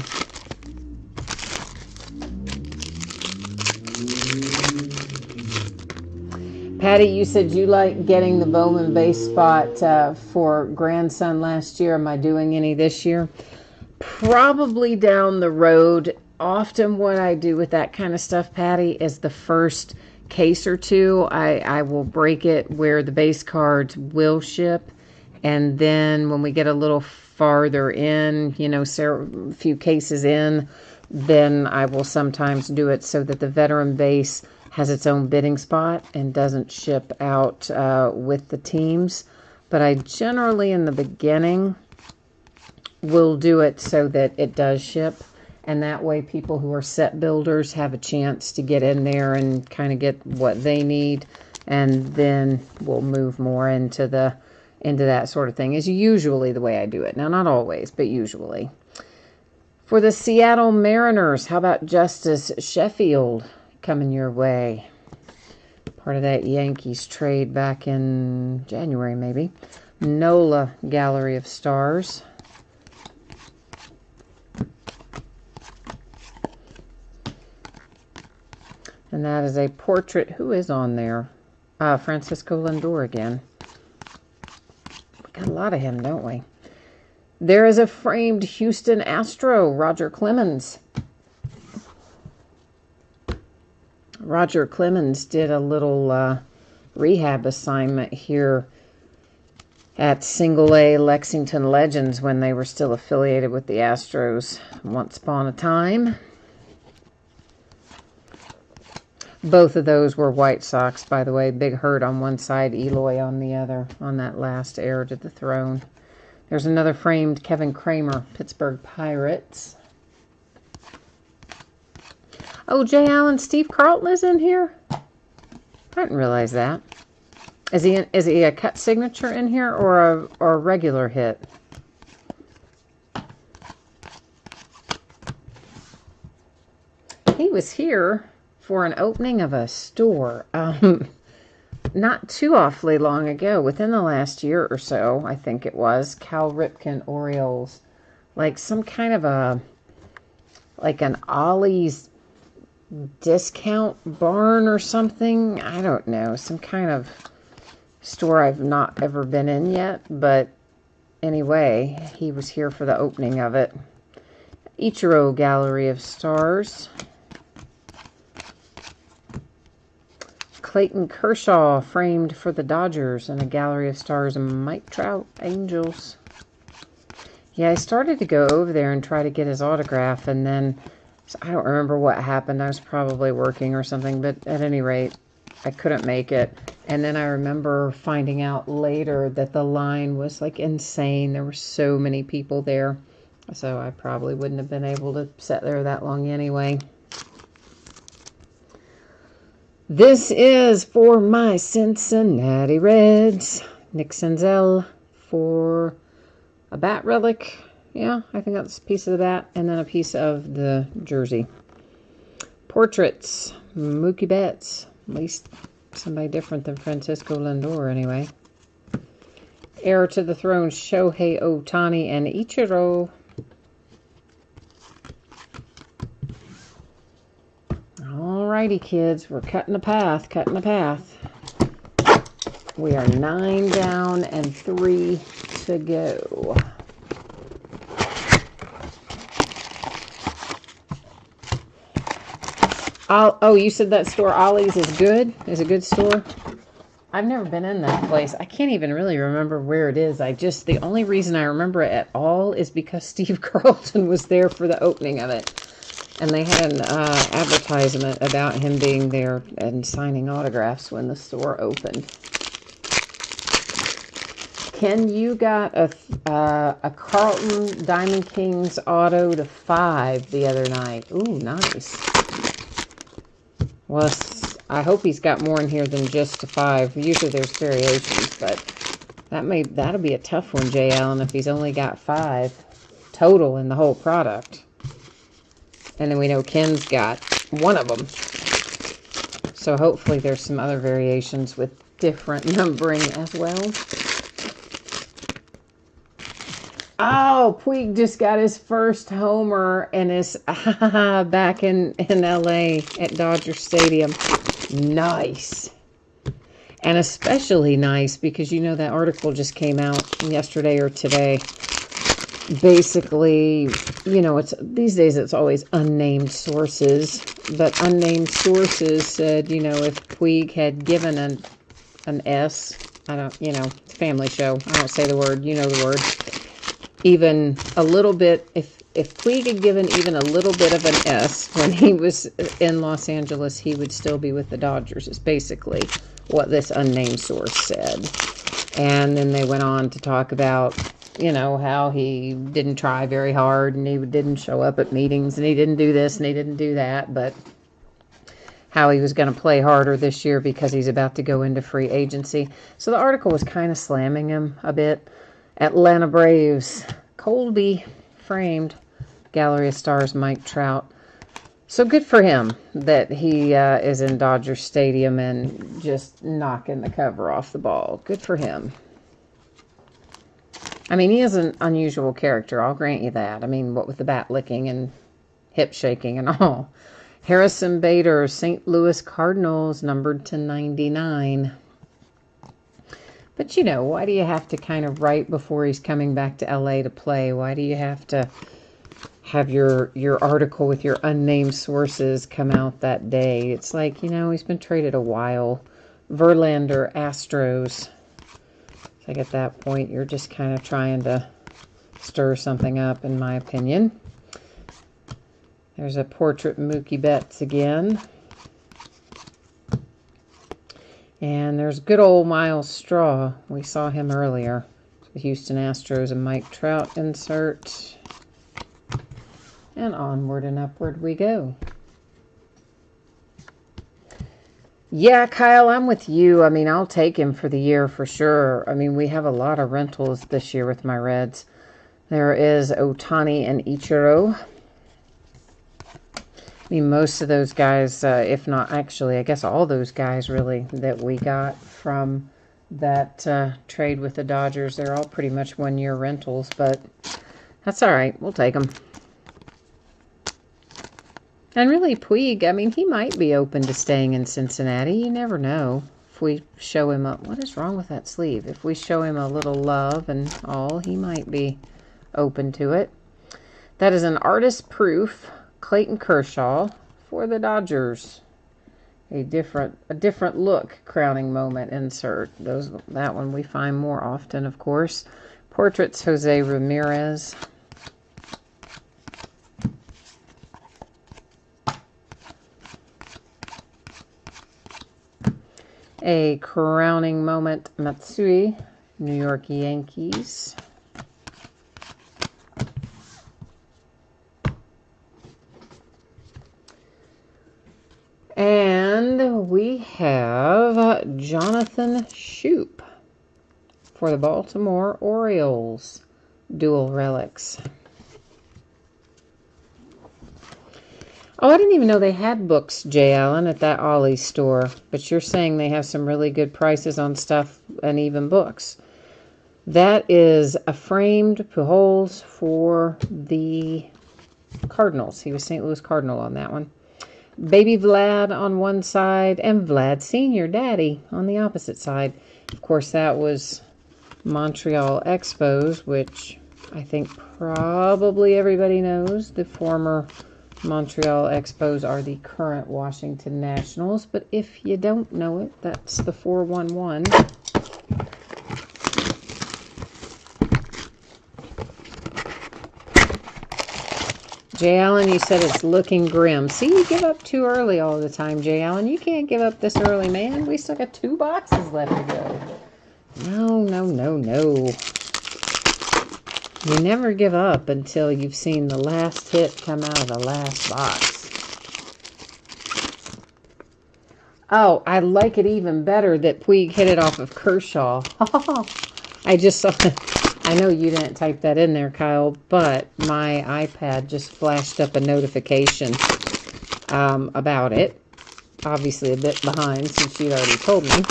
Patty, you said you like getting the Bowman base spot for grandson last year. Am I doing any this year? Probably down the road. Often what I do with that kind of stuff, Patty, is the first case or two, I will break it where the base cards will ship. And then when we get a little farther in, you know, a few cases in, then I will sometimes do it so that the veteran base has its own bidding spot and doesn't ship out with the teams. But I generally, in the beginning, will do it so that it does ship. And that way people who are set builders have a chance to get in there and kind of get what they need. And then we'll move more into that sort of thing, is usually the way I do it. Now, not always, but usually. For the Seattle Mariners, how about Justice Sheffield coming your way? Part of that Yankees trade back in January, maybe. NOLA Gallery of Stars. And that is a portrait. Who is on there? Francisco Lindor again. We got a lot of him, don't we? There is a framed Houston Astro, Roger Clemens. Roger Clemens did a little rehab assignment here at Single A Lexington Legends when they were still affiliated with the Astros once upon a time. Both of those were White Sox, by the way. Big Hurt on one side, Eloy on the other, on that last heir to the throne. There's another framed Kevin Kramer, Pittsburgh Pirates. Oh, Jay Allen, Steve Carlton is in here? I didn't realize that. Is he a cut signature in here or a regular hit? He was here for an opening of a store not too awfully long ago, within the last year or so, I think it was. Cal Ripken Orioles. Like some kind of like an Ollie's discount barn or something. I don't know. Some kind of store I've not ever been in yet. But anyway, he was here for the opening of it. Ichiro Gallery of Stars. Clayton Kershaw framed for the Dodgers and a Gallery of Stars and Mike Trout Angels. Yeah, I started to go over there and try to get his autograph, and then I don't remember what happened. I was probably working or something, but at any rate, I couldn't make it. And then I remember finding out later that the line was like insane. There were so many people there, so I probably wouldn't have been able to sit there that long anyway. This is for my Cincinnati Reds. Nick Senzel for a bat relic. Yeah, I think that's a piece of the bat. And then a piece of the jersey. Portraits. Mookie Betts. At least somebody different than Francisco Lindor anyway. Heir to the throne, Shohei Ohtani and Ichiro. Alrighty, kids, we're cutting the path, We are 9 down and 3 to go. Oh, you said that store, Ollie's, is good? Is a good store? I've never been in that place. I can't even really remember where it is. The only reason I remember it at all is because Steve Carlton was there for the opening of it. And they had an advertisement about him being there and signing autographs when the store opened. Ken, you got a Carlton Diamond Kings auto to 5 the other night. Ooh, nice. Well, I hope he's got more in here than just to 5. Usually there's variations, but that'll be a tough one, Jay Allen, if he's only got 5 total in the whole product. And then we know Ken's got 1 of them. So hopefully there's some other variations with different numbering as well. Oh, Puig just got his first homer and is back in LA at Dodger Stadium. Nice. And especially nice because you know that article just came out yesterday or today. Basically, you know, these days it's always unnamed sources, but unnamed sources said, you know, if Puig had given an S, it's a family show. I don't say the word, you know the word. Even a little bit, if Puig had given even a little bit of an S when he was in Los Angeles, he would still be with the Dodgers, is basically what this unnamed source said. And then they went on to talk about, you know, how he didn't try very hard and he didn't show up at meetings and he didn't do this and he didn't do that, but how he was going to play harder this year because he's about to go into free agency. So the article was kind of slamming him a bit. Atlanta Braves, Colby framed, Gallery of Stars, Mike Trout. So good for him that he is in Dodger Stadium and just knocking the cover off the ball. Good for him. I mean, he is an unusual character, I'll grant you that. I mean, what with the bat licking and hip shaking and all. Harrison Bader, St. Louis Cardinals, numbered to 99. But, you know, why do you have to kind of right before he's coming back to LA to play? Why do you have to have your article with your unnamed sources come out that day? It's like, you know, he's been traded a while. Verlander, Astros. It's like at that point, you're just kind of trying to stir something up, in my opinion. There's a portrait Mookie Betts again. And there's good old Miles Straw. We saw him earlier. The Houston Astros and Mike Trout insert. And onward and upward we go. Yeah, Kyle, I'm with you. I mean, I'll take him for the year for sure. I mean, we have a lot of rentals this year with my Reds. There is Ohtani and Ichiro. I mean, most of those guys, if not actually, I guess all those guys really that we got from that trade with the Dodgers, they're all pretty much one-year rentals, but that's all right. We'll take them. And really, Puig, I mean, he might be open to staying in Cincinnati. You never know. If we show him a... What is wrong with that sleeve? If we show him a little love and all, he might be open to it. That is an artist proof Clayton Kershaw for the Dodgers. A different look crowning moment insert. That one we find more often, of course. Portraits Jose Ramirez. A crowning moment Matsui, New York Yankees. And we have Jonathan Shoup for the Baltimore Orioles. Dual relics. Oh, I didn't even know they had books, Jay Allen, at that Ollie's store. But you're saying they have some really good prices on stuff and even books. That is a framed Pujols for the Cardinals. He was St. Louis Cardinal on that one. Baby Vlad on one side and Vlad Sr., Daddy, on the opposite side. Of course, that was Montreal Expos, which I think probably everybody knows. The former Montreal Expos are the current Washington Nationals. But if you don't know it, that's the 411. Jay Allen, you said it's looking grim. See, you give up too early all the time, Jay Allen. You can't give up this early, man. We still got 2 boxes left to go. No, no, no, no. You never give up until you've seen the last hit come out of the last box. Oh, I like it even better that Puig hit it off of Kershaw. I just saw it. I know you didn't type that in there, Kyle, but my iPad just flashed up a notification about it. Obviously a bit behind since you'd already told me.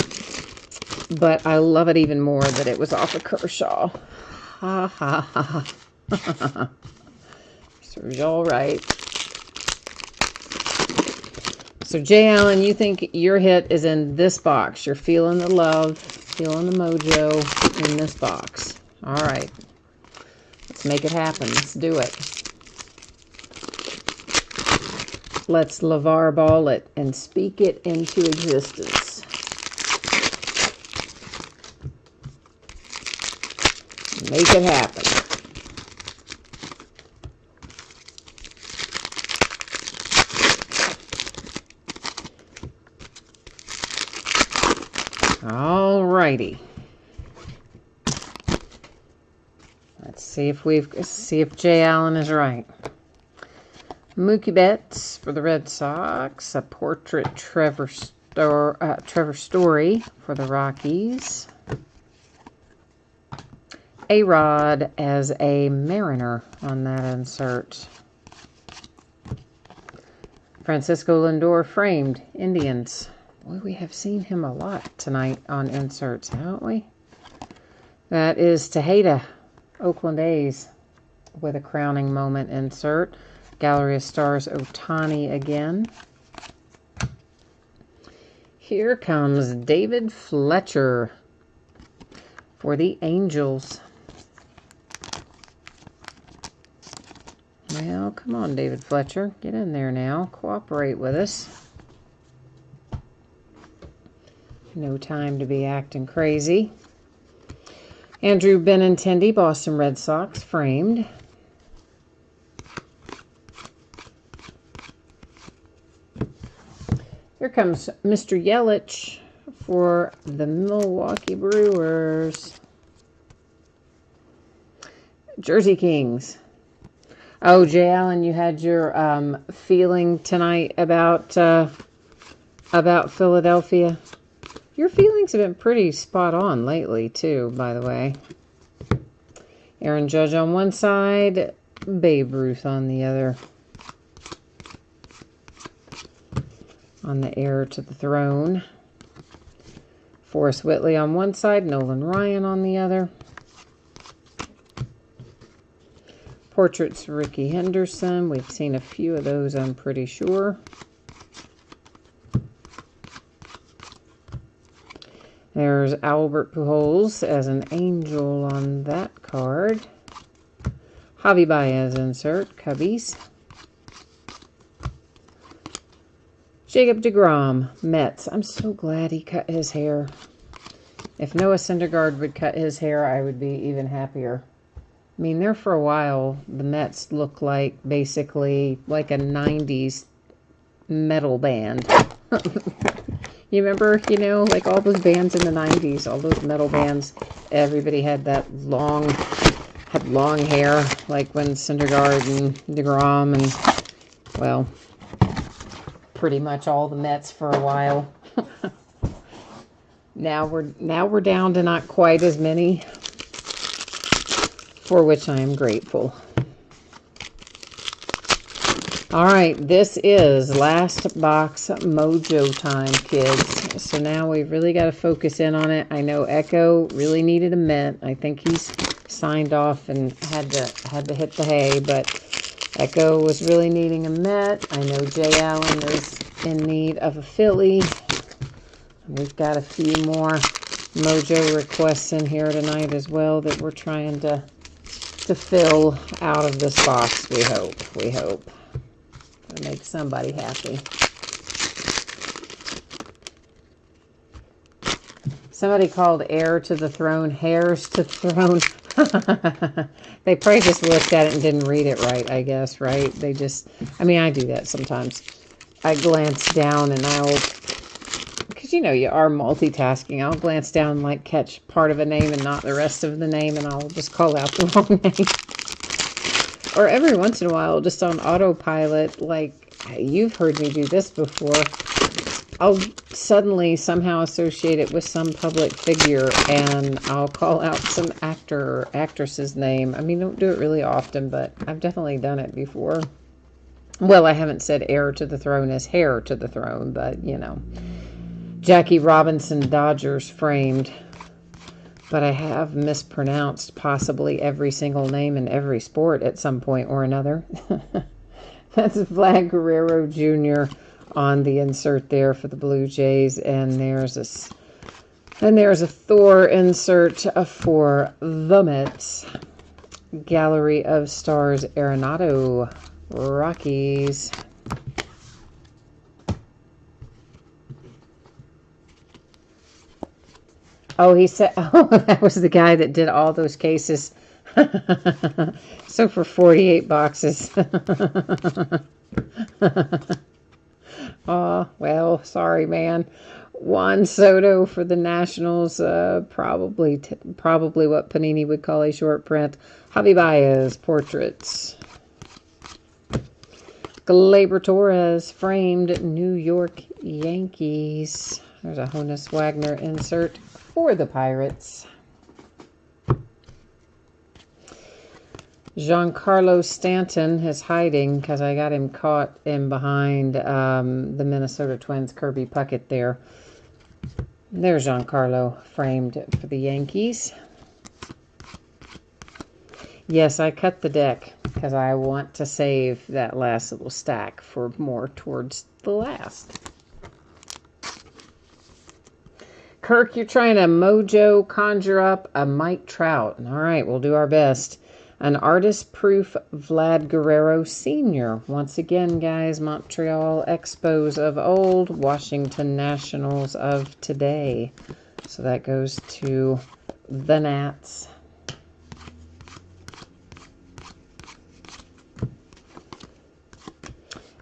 But I love it even more that it was off of Kershaw. Ha, ha, ha, ha. Serves you all right. So, Jay Allen, you think your hit is in this box. You're feeling the love, feeling the mojo in this box. All right. Let's make it happen. Let's do it. Let's LeVar Ball it and speak it into existence. Make it happen. All righty. Let's see if Jay Allen is right. Mookie Betts for the Red Sox. A portrait Trevor Story for the Rockies. A-Rod as a Mariner on that insert. Francisco Lindor framed Indians. Boy, we have seen him a lot tonight on inserts, haven't we? That is Tejeda, Oakland A's, with a crowning moment insert. Gallery of Stars Ohtani again. Here comes David Fletcher for the Angels. Well, come on, David Fletcher. Get in there now. Cooperate with us. No time to be acting crazy. Andrew Benintendi, Boston Red Sox, framed. Here comes Mr. Yelich for the Milwaukee Brewers. Jersey Kings. Oh, Jay Allen, you had your feeling tonight about Philadelphia. Your feelings have been pretty spot on lately, too, by the way. Aaron Judge on one side, Babe Ruth on the other. On the heir to the throne. Forrest Whitley on one side, Nolan Ryan on the other. Portraits Ricky Henderson. We've seen a few of those, I'm pretty sure. There's Albert Pujols as an angel on that card. Javi Baez insert, Cubbies. Jacob deGrom, Mets. I'm so glad he cut his hair. If Noah Syndergaard would cut his hair, I would be even happier. I mean, there for a while, the Mets look like basically like a 90s metal band. You remember, you know, like all those bands in the 90s, all those metal bands, everybody had that long hair, like when Syndergaard and deGrom and, well, pretty much all the Mets for a while. Now we're down to not quite as many, for which I am grateful. All right, this is last box mojo time, kids. So now we've really got to focus in on it. I know Echo really needed a mint. I think he's signed off and had to hit the hay, but Echo was really needing a Met. I know Jay Allen is in need of a Philly. We've got a few more mojo requests in here tonight as well that we're trying to fill out of this box. We hope. To make somebody happy. Somebody called heir to the throne, heirs to the throne. They probably just looked at it and didn't read it right, I guess, right? They just, I mean, I do that sometimes. I glance down and because, you know, you are multitasking. I'll glance down and, like, catch part of a name and not the rest of the name, and I'll just call out the wrong name. Or every once in a while, just on autopilot, like, you've heard me do this before, I'll suddenly somehow associate it with some public figure, and I'll call out some actor or actress's name. I mean, don't do it really often, but I've definitely done it before. Well, I haven't said heir to the throne as hair to the throne, but, you know. Jackie Robinson, Dodgers, framed. But I have mispronounced possibly every single name in every sport at some point or another. That's Vlad Guerrero Jr. on the insert there for the Blue Jays. And there's a Thor insert for the Mets. Gallery of Stars Arenado, Rockies. Oh, he said, oh, that was the guy that did all those cases. So for 48 boxes. Oh, well, sorry, man. Juan Soto for the Nationals, probably what Panini would call a short print. Javi Baez, portraits. Gleyber Torres, framed New York Yankees. There's a Honus Wagner insert for the Pirates. Giancarlo Stanton is hiding because I got him caught in behind the Minnesota Twins, Kirby Puckett there. There's Giancarlo framed for the Yankees. Yes, I cut the deck because I want to save that last little stack for more towards the last. Kirk, you're trying to mojo conjure up a Mike Trout. All right, we'll do our best. An artist-proof Vlad Guerrero Sr. Once again, guys, Montreal Expos of old, Washington Nationals of today. So that goes to the Nats.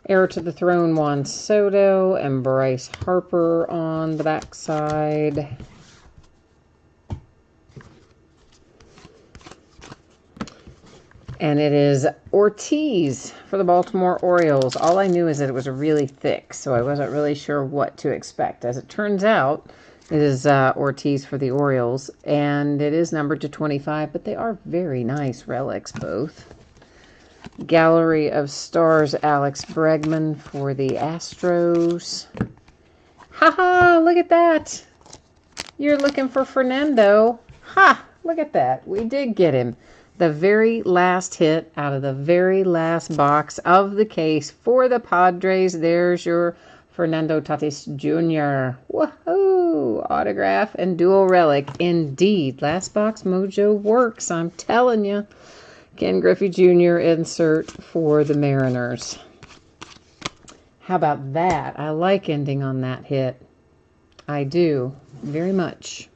Heir to the Throne, Juan Soto and Bryce Harper on the backside. And it is Ortiz for the Baltimore Orioles. All I knew is that it was really thick, so I wasn't really sure what to expect. As it turns out, it is Ortiz for the Orioles, and it is numbered to 25, but they are very nice relics, both. Gallery of Stars, Alex Bregman for the Astros. Haha, look at that. You're looking for Fernando. Ha, look at that. We did get him. The very last hit out of the very last box of the case for the Padres. There's your Fernando Tatis Jr. Woohoo! Autograph and dual relic. Indeed. Last box mojo works, I'm telling you. Ken Griffey Jr. insert for the Mariners. How about that? I like ending on that hit. I do. Very much.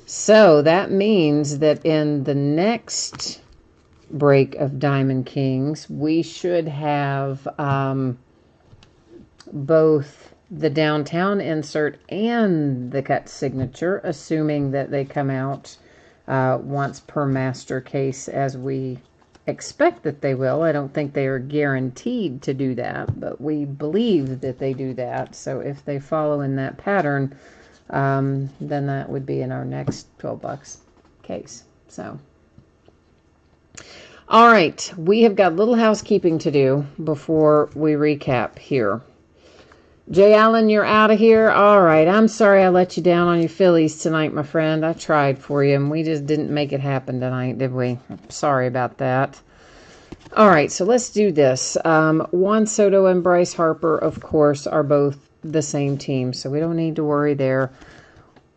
So that means that in the next break of Diamond Kings, we should have both the downtown insert and the cut signature, assuming that they come out once per master case, as we expect that they will. I don't think they are guaranteed to do that, but we believe that they do that. So if they follow in that pattern, then that would be in our next 12 bucks case. So, all right, we have got a little housekeeping to do before we recap here. Jay Allen, you're out of here. All right, I'm sorry I let you down on your Phillies tonight, my friend. I tried for you, and we just didn't make it happen tonight, did we? I'm sorry about that. All right, so let's do this. Juan Soto and Bryce Harper, of course, are both the same team, so we don't need to worry there.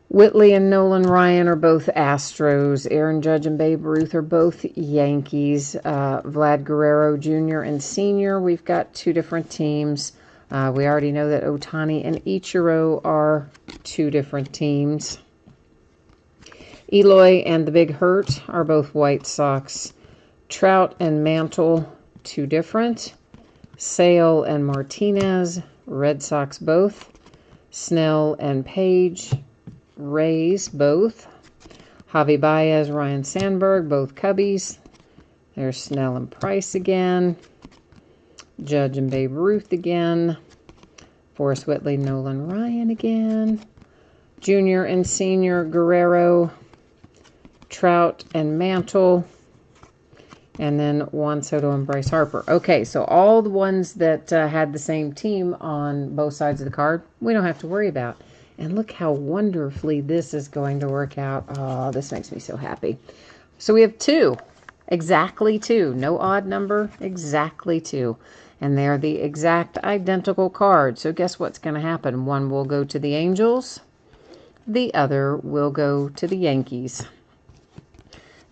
Whitley and Nolan Ryan are both Astros. Aaron Judge and Babe Ruth are both Yankees. Vlad Guerrero Jr. and Sr., we've got two different teams. We already know that Ohtani and Ichiro are two different teams. Eloy and the Big Hurt are both White Sox. Trout and Mantle, two different. Sale and Martinez, Red Sox both. Snell and Page, Rays both. Javi Baez, Ryan Sandberg, both Cubbies. There's Snell and Price again. Judge and Babe Ruth again. Forrest Whitley, Nolan Ryan again. Junior and Senior, Guerrero, Trout and Mantle. And then Juan Soto and Bryce Harper. Okay, so all the ones that had the same team on both sides of the card, we don't have to worry about. And look how wonderfully this is going to work out. Oh, this makes me so happy. So we have two. Exactly two. No odd number. Exactly two. And they're the exact identical cards. So guess what's going to happen? One will go to the Angels. The other will go to the Yankees.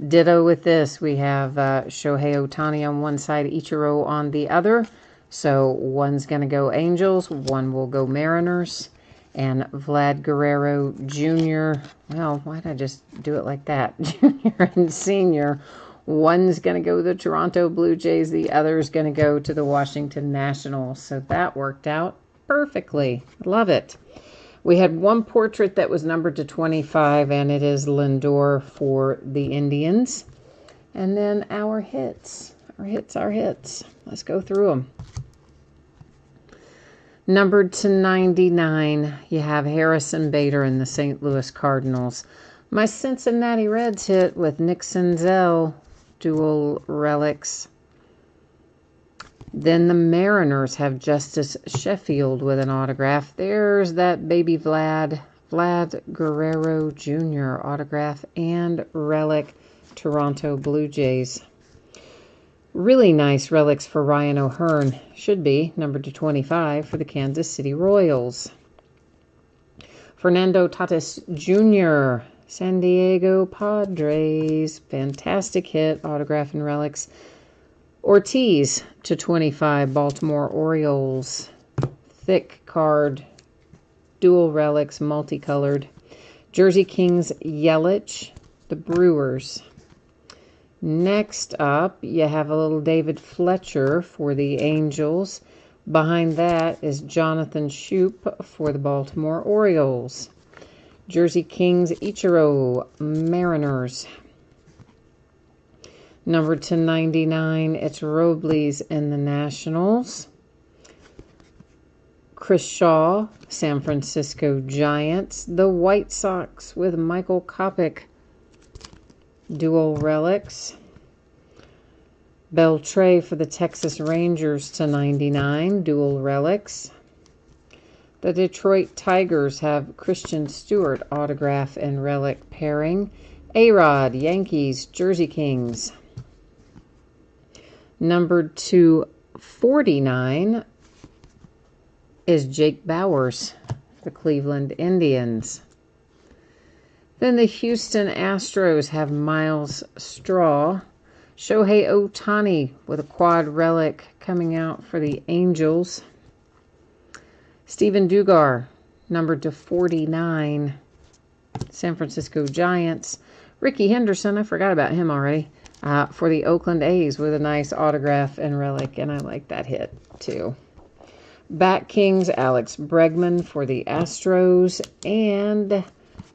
Ditto with this. We have Shohei Ohtani on one side, Ichiro on the other. So one's going to go Angels, one will go Mariners. And Vlad Guerrero Jr., well, why did I just do it like that? Junior and Senior. One's going to go to the Toronto Blue Jays. The other is going to go to the Washington Nationals. So that worked out perfectly. Love it. We had one portrait that was numbered to 25, and it is Lindor for the Indians. And then our hits. Our hits. Let's go through them. Numbered to 99, you have Harrison Bader and the St. Louis Cardinals. My Cincinnati Reds hit with Nick Senzel, dual relics. Then the Mariners have Justice Sheffield with an autograph. There's that baby Vlad Guerrero Jr. autograph and relic. Toronto Blue Jays. Really nice relics for Ryan O'Hearn. Should be numbered to 25 for the Kansas City Royals. Fernando Tatis Jr., San Diego Padres. Fantastic hit. Autograph and relics. Ortiz to 25, Baltimore Orioles. Thick card. Dual relics, multicolored. Jersey Kings Yelich, the Brewers. Next up, you have a little David Fletcher for the Angels. Behind that is Jonathan Shoup for the Baltimore Orioles. Jersey Kings Ichiro, Mariners. Numbered to 99, it's Robles in the Nationals. Chris Shaw, San Francisco Giants. The White Sox with Michael Kopech. Dual relics. Beltre for the Texas Rangers to 99. Dual relics. The Detroit Tigers have Christian Stewart autograph and relic pairing. A-Rod, Yankees, Jersey Kings. Numbered to 49 is Jake Bowers, the Cleveland Indians. Then the Houston Astros have Miles Straw. Shohei Ohtani with a quad relic coming out for the Angels. Steven Dugar, numbered to 49, San Francisco Giants. Ricky Henderson, I forgot about him already, for the Oakland A's with a nice autograph and relic, and I like that hit too. Bat Kings, Alex Bregman for the Astros. And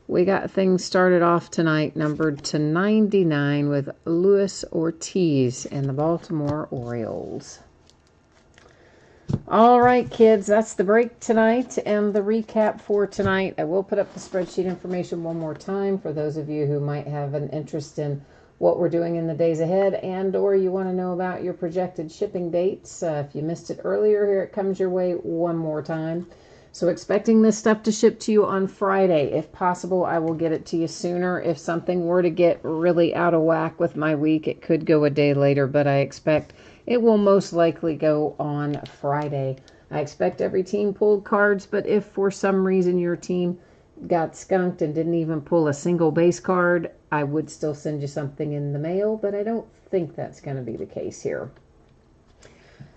we got things started off tonight, numbered to 99 with Luis Ortiz and the Baltimore Orioles. All right, kids, that's the break tonight and the recap for tonight. I will put up the spreadsheet information one more time for those of you who might have an interest in what we're doing in the days ahead, and or you want to know about your projected shipping dates. If you missed it earlier, here it comes your way one more time. So expecting this stuff to ship to you on Friday. If possible, I will get it to you sooner. If something were to get really out of whack with my week, it could go a day later, but I expect it will most likely go on Friday. I expect every team pulled cards, but if for some reason your team got skunked and didn't even pull a single base card, I would still send you something in the mail, but I don't think that's going to be the case here.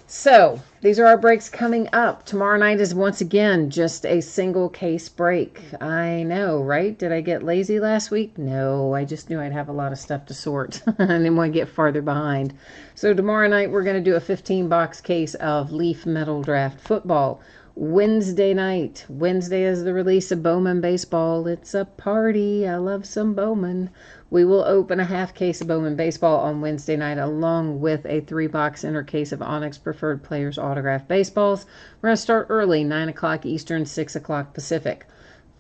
So, these are our breaks coming up. Tomorrow night is once again just a single case break. I know, right? Did I get lazy last week? No, I just knew I'd have a lot of stuff to sort. I didn't want to get farther behind. So tomorrow night we're going to do a 15-box case of Leaf Metal Draft Football. Wednesday night. Wednesday is the release of Bowman Baseball. It's a party. I love some Bowman. We will open a half case of Bowman Baseball on Wednesday night, along with a 3-box inner case of Onyx Preferred Players Autographed Baseballs. We're going to start early, 9 o'clock Eastern, 6 o'clock Pacific.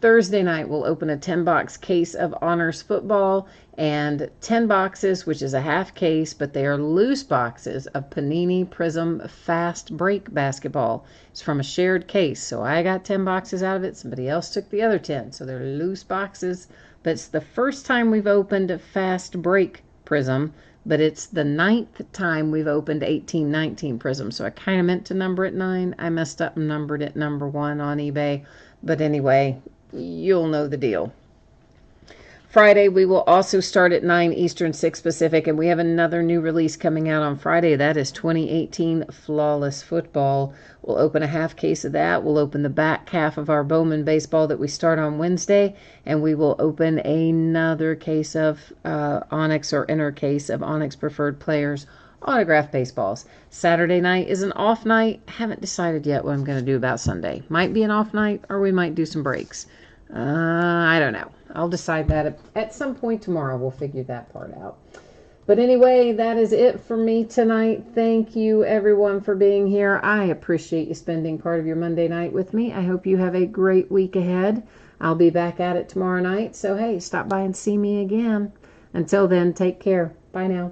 Thursday night, we'll open a 10-box case of Honors Football and 10 boxes, which is a half case, but they are loose boxes of Panini Prism Fast Break Basketball. It's from a shared case, so I got 10 boxes out of it. Somebody else took the other 10, so they're loose boxes. But it's the first time we've opened a Fast Break Prism, but it's the 9th time we've opened 1819 Prism. So I kind of meant to number it 9. I messed up and numbered it number 1 on eBay. But anyway, you'll know the deal. Friday, we will also start at 9 Eastern, 6 Pacific, and we have another new release coming out on Friday. That is 2018 Flawless Football. We'll open a half case of that. We'll open the back half of our Bowman Baseball that we start on Wednesday, and we will open another case of Onyx, or inner case of Onyx Preferred Players Autographed Baseballs. Saturday night is an off night. Haven't decided yet what I'm going to do about Sunday. Might be an off night, or we might do some breaks. I don't know. I'll decide that at some point tomorrow. We'll figure that part out. But anyway, that is it for me tonight. Thank you, everyone, for being here. I appreciate you spending part of your Monday night with me. I hope you have a great week ahead. I'll be back at it tomorrow night. So, hey, stop by and see me again. Until then, take care. Bye now.